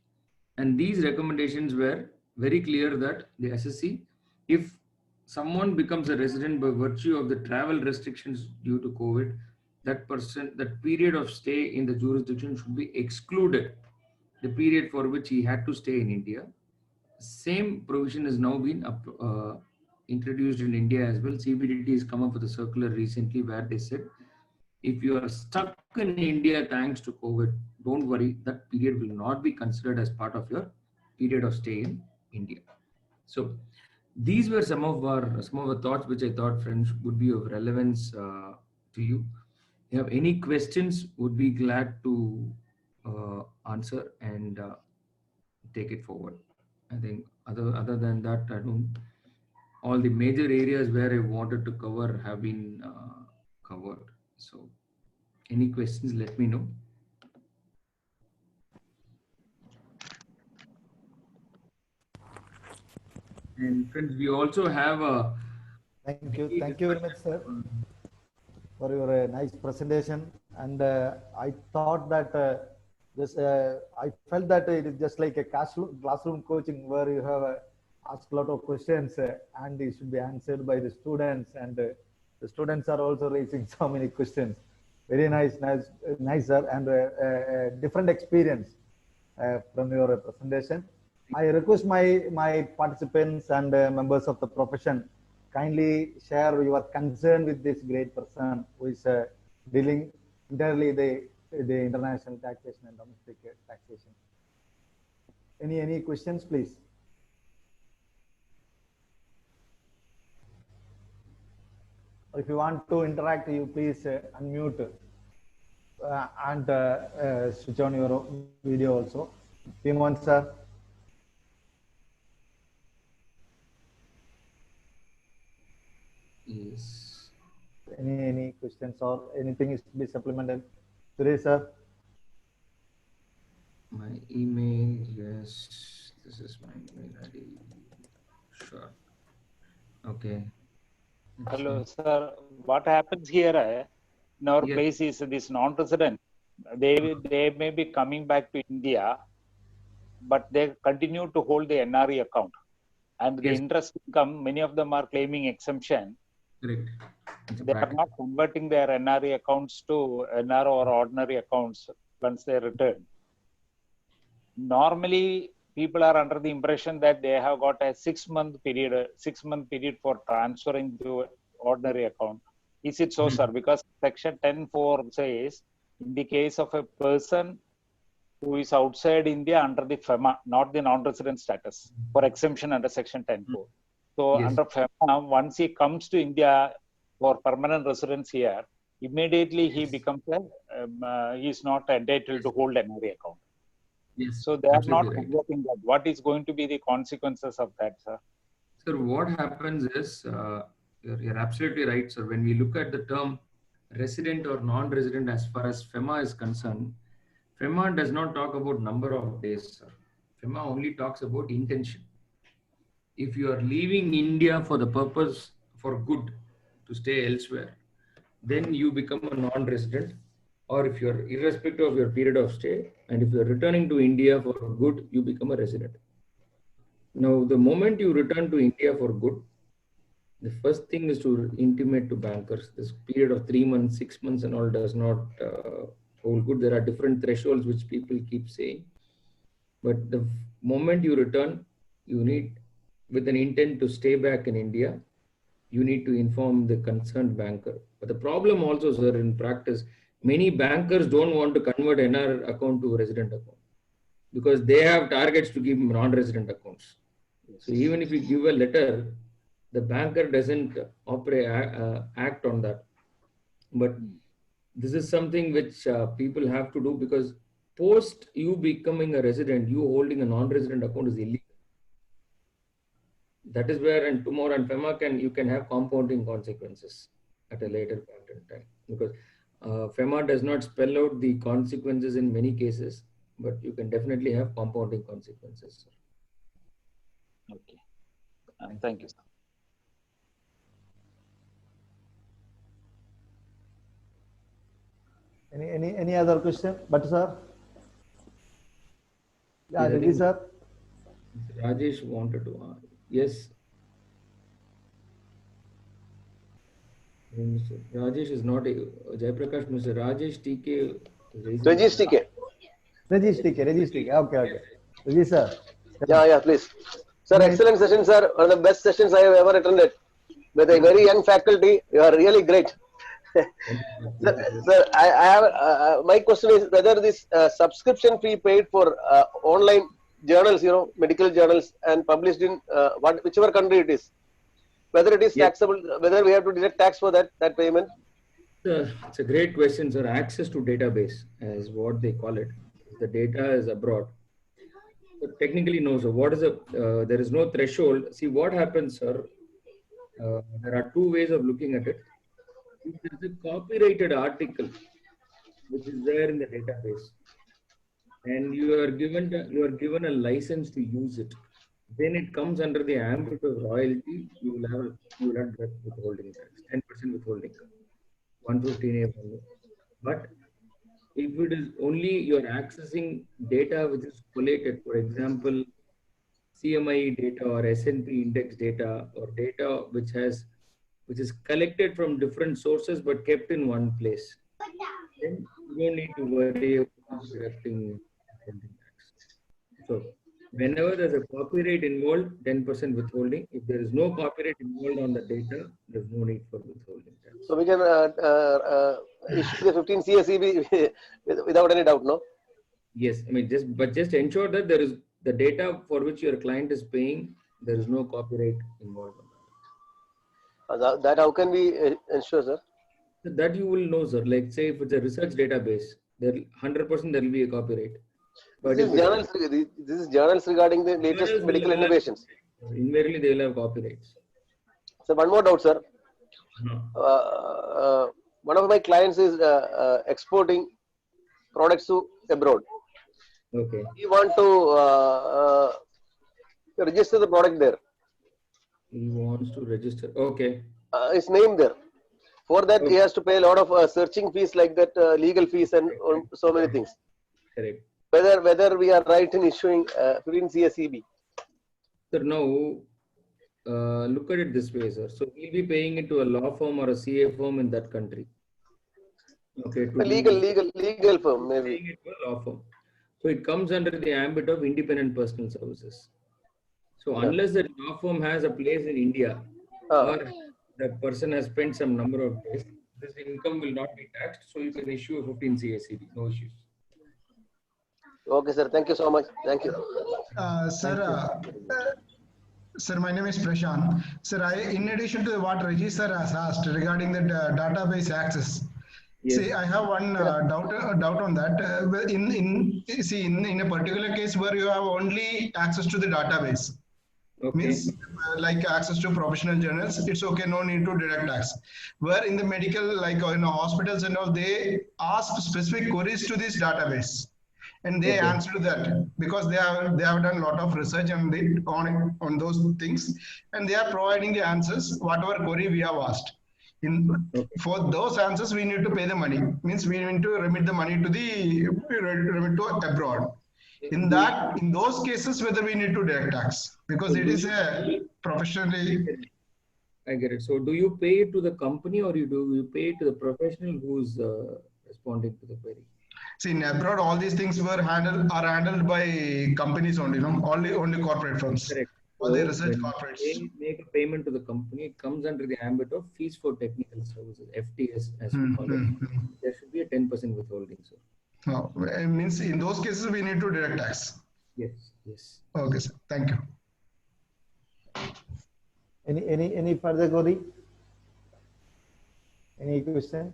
and these recommendations were very clear that the SSC, if someone becomes a resident by virtue of the travel restrictions due to COVID, that period of stay in the jurisdiction should be excluded, the period for which he had to stay in India. Same provision has now been introduced in India as well. CBDT has come up with a circular recently where they said, if you are stuck in India thanks to COVID, don't worry, that period will not be considered as part of your period of stay in India. So these were some of the thoughts which I thought, friends, would be of relevance to you. If you have any questions, would be glad to answer and take it forward. I think other than that, all the major areas where I wanted to cover have been covered. So any questions, let me know. And friends, we also have a...
Thank you very much, sir, for your nice presentation. And I thought that I felt that it is just like a classroom coaching where you have asked a lot of questions and it should be answered by the students, and the students are also raising so many questions. Very nice, sir, and different experience from your presentation. I request my participants and members of the profession, kindly share your concern with this great person who is dealing entirely the international taxation and domestic taxation. Any questions, please? If you want to interact, you please unmute and switch on your video also. Pimon sir.
Yes.
Any questions or anything is to be supplemented? Suresh sir?
My email, yes. This is my email ID. Sure. Okay. Let's
Hello,
see.
sir. What happens here in our
Yes.
place is this non-resident. They may be coming back to India, but they continue to hold the NRE account. And the
Yes.
interest income, many of them are claiming exemption.
Correct. It's a
They are
practice.
not converting their NRE accounts to NR or ordinary accounts once they return. Normally, people are under the impression that they have got a 6-month period for transferring to ordinary account. Is it so, sir? Because section 10(4) says, in the case of a person who is outside India under the FEMA, not the non-resident status, for exemption under section 10(4). So
Yes.
under FEMA, once he comes to India for permanent residence here, immediately he becomes he is not entitled to hold NRE account.
Yes.
So they are not
Absolutely right.
converting that. What is going to be the consequences of that, sir?
Sir, what happens is, you're absolutely right, sir. When we look at the term resident or non-resident as far as FEMA is concerned, FEMA does not talk about number of days, sir. FEMA only talks about intention. If you are leaving India for the purpose for good to stay elsewhere, then you become a non-resident, or if you're irrespective of your period of stay, and if you're returning to India for good, you become a resident. Now, the moment you return to India for good, the first thing is to intimate to bankers. This period of 3 months, 6 months, and all does not hold good. There are different thresholds which people keep saying. But the moment you return, you need, with an intent to stay back in India, you need to inform the concerned banker. But the problem also, sir, in practice, many bankers don't want to convert NR account to a resident account because they have targets to give non-resident accounts. So even if you give a letter, the banker doesn't act on that. But this is something which people have to do, because post you becoming a resident, you holding a non-resident account is illegal. That is where, and tomorrow, and FEMA you can have compounding consequences at a later point in time, because FEMA does not spell out the consequences in many cases, but you can definitely have compounding consequences.
Okay. Thank you, sir.
Any other question? But sir? Yeah, Reddy sir?
Rajesh wanted to ask. Yes. Mr. Rajesh is not Jaiprakash. Mr. Rajesh TK.
Rajesh TK.
Rajesh TK. Okay. Rajesh sir.
Yeah, please. Sir, excellent session, sir. One of the best sessions I have ever attended. With a very young faculty, you are really great. Sir, I have my question is whether this subscription fee paid for online journals, medical journals, and published in whichever country it is, whether it is taxable, whether we have to deduct tax for that payment.
It's a great question, sir. Access to database is what they call it. The data is abroad. So technically, no. So what is there is no threshold. See what happens, sir. There are two ways of looking at it. If there is a copyrighted article which is there in the database, and you are given a license to use it, then it comes under the ambit of royalty. You will have direct withholding tax, 10% withholding, 115A. But if it is only you are accessing data which is collated, for example, CMI data or S&P index data, or data which is collected from different sources but kept in one place, then you don't need to worry about deducting withholding tax. So whenever there's a copyright involved, 10% withholding. If there is no copyright involved on the data, there's no need for withholding tax.
So we can issue the 15 CSEB without any doubt, no?
Yes, I mean just ensure that there is the data for which your client is paying, there is no copyright involved.
That how can we ensure, sir?
That you will know, sir. Like say if it's a research database, there 100% there will be a copyright. But
this is journals regarding the latest medical innovations.
Invariably they will have copyrights.
So one more doubt, sir. one of my clients is exporting products to abroad.
Okay.
We want to register the product there.
He wants to register. Okay.
His name there. For that, he
Okay.
has to pay a lot of searching fees, like that, legal fees, and so many things.
Correct.
Whether we are right in issuing 15 CSEB.
Sir, now look at it this way, sir. So he'll be paying it to a law firm or a CA firm in that country. Okay. To
A
do
legal firm, maybe.
paying it to a law firm. So it comes under the ambit of independent personal services. So unless the law firm has a place in India, or the person has spent some number of days, this income will not be taxed. So you can issue a 15 CSEB, no issues.
Okay, sir. Thank you so much. Thank you.
Sir, my name is Prashant. Sir, in addition to what Reggie sir has asked regarding the database access, see, I have one doubt on that. In a particular case where you have only access to the database, means like access to professional journals, it's okay, no need to deduct tax. Where in the medical, like in hospitals and all, they ask specific queries to this database, and they answer to that because they have done a lot of research on those things, and they are providing the answers whatever query we have asked. For those answers, we need to pay the money. Means we need to remit the money to abroad. In those cases, whether we need to deduct tax because it is a professionally.
I get it. So do you pay it to the company, or you pay it to the professional who's responding to the query?
See, in abroad, all these things are handled by companies only, only corporate firms.
Correct.
All the research corporates.
They make a payment to the company. It comes under the ambit of fees for technical services, FTS, as we call it. There should be a 10% withholding, sir.
No, it means in those cases we need to deduct tax.
Yes, yes.
Okay, sir. Thank you.
Any further query? Any question?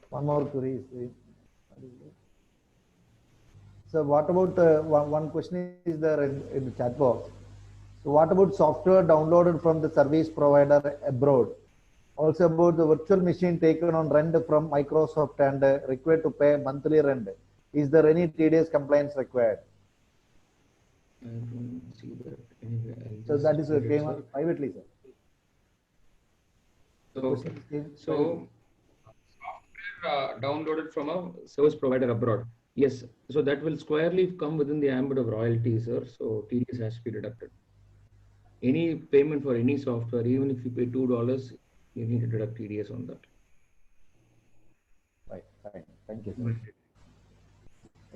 One more query. So what about one question is there in the chat box. So what about software downloaded from the service provider abroad? Also about the virtual machine taken on rent from Microsoft and required to pay monthly rent. Is there any TDS compliance required?
I don't see that anywhere.
So that is came on privately, sir.
So software downloaded from a service provider abroad. Yes. So that will squarely come within the ambit of royalties, sir. So TDS has to be deducted. Any payment for any software, even if you pay $2, you need to deduct TDS on that.
Right. Fine. Thank you, sir.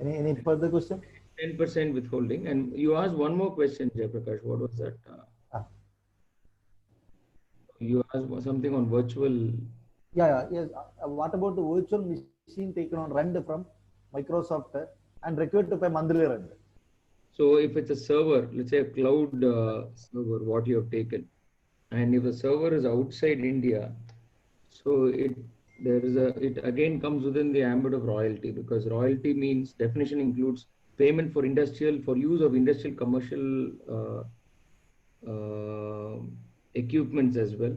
Any further question?
10% withholding. And you asked one more question, Jaiprakash. What was that? You asked something on virtual.
Yes. What about the virtual machine taken on rent from Microsoft and required to pay monthly rent?
So if it's a server, let's say a cloud server, what you have taken, and if the server is outside India, so it again comes within the ambit of royalty, because royalty means definition includes payment for use of industrial commercial equipments as well.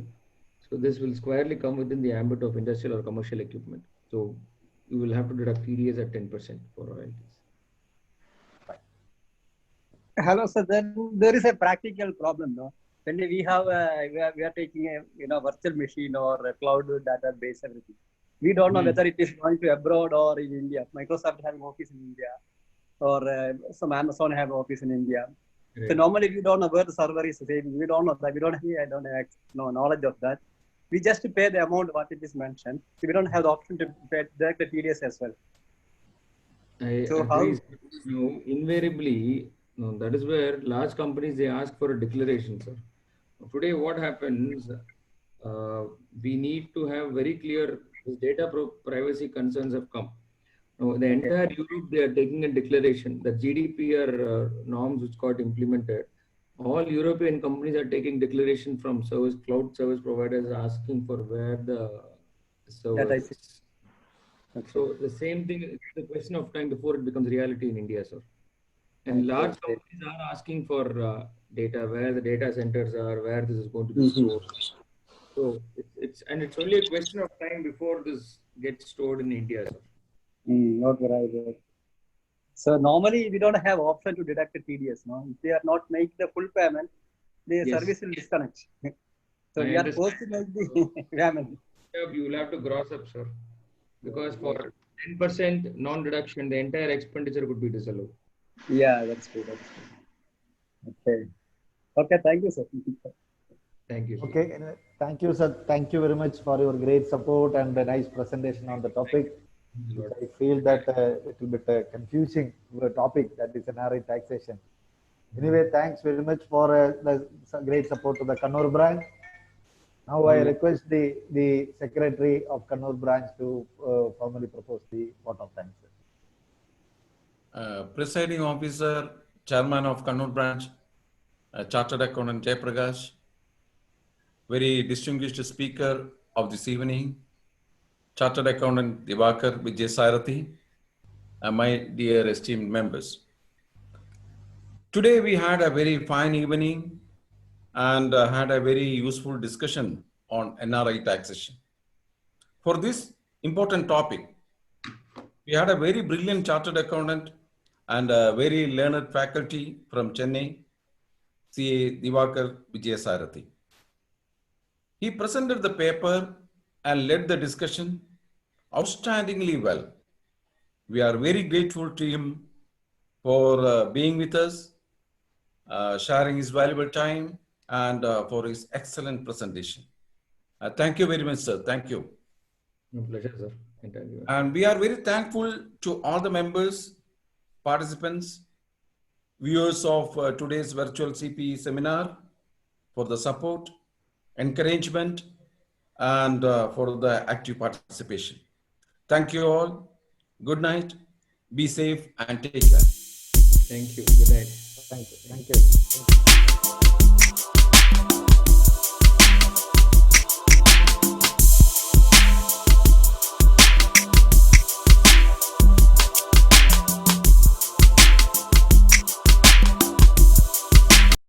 So this will squarely come within the ambit of industrial or commercial equipment. So you will have to deduct TDS at 10% for royalties.
Hello, sir. There is a practical problem, no? When we are taking a virtual machine or a cloud database, everything. We don't know whether it is going to abroad or in India. Microsoft having office in India, or some Amazon have office in India. Right. So normally we don't know where the server is saving. We don't know that. I don't have knowledge of that. We just pay the amount what it is mentioned. So we don't have the option to pay direct the TDS as well.
I agree. Invariably, that is where large companies, they ask for a declaration, sir. Today, what happens? We need to have very clear data privacy concerns have come. Now, the entire Europe, they are taking a declaration. The GDPR norms which got implemented, all European companies are taking declaration from cloud service providers asking for where the server is. So the same thing, it's a question of time before it becomes reality in India, sir. And large companies are asking for data, where the data centers are, where this is going to be stored. So it's only a question of time before this gets stored in India, sir.
Okay, right. So normally we don't have option to deduct the TDS. No, if they are not making the full payment, the service will disconnect. So we are forced to make the payment.
You will have to gross up, sir, because for 10% non-deduction, the entire expenditure could be disallowed.
Yeah, that's true. Okay. Okay, thank you, sir.
Thank you, sir.
Okay, thank you, sir. Thank you very much for your great support and a nice presentation on the topic. I feel that a little bit confusing topic, that is NRI taxation. Anyway, thanks very much for the great support to the Kannur branch. Now I request the secretary of Kannur branch to formally propose the vote of thanks.
Presiding officer, chairman of Kannur branch, chartered accountant Jaiprakash, very distinguished speaker of this evening, chartered accountant Divakar Vijayasarathi, and my dear esteemed members. Today we had a very fine evening and had a very useful discussion on NRI taxation. For this important topic, we had a very brilliant chartered accountant and a very learned faculty from Chennai, CA Divakar Vijayasarathi. He presented the paper and led the discussion outstandingly well. We are very grateful to him for being with us, sharing his valuable time, and for his excellent presentation. Thank you very much, sir. Thank you.
My pleasure, sir.
And we are very thankful to all the members, participants, viewers of today's virtual CPE seminar for the support, encouragement, and for the active participation. Thank you all. Good night. Be safe and take care.
Thank you. Good night.
Thank you. Thank you.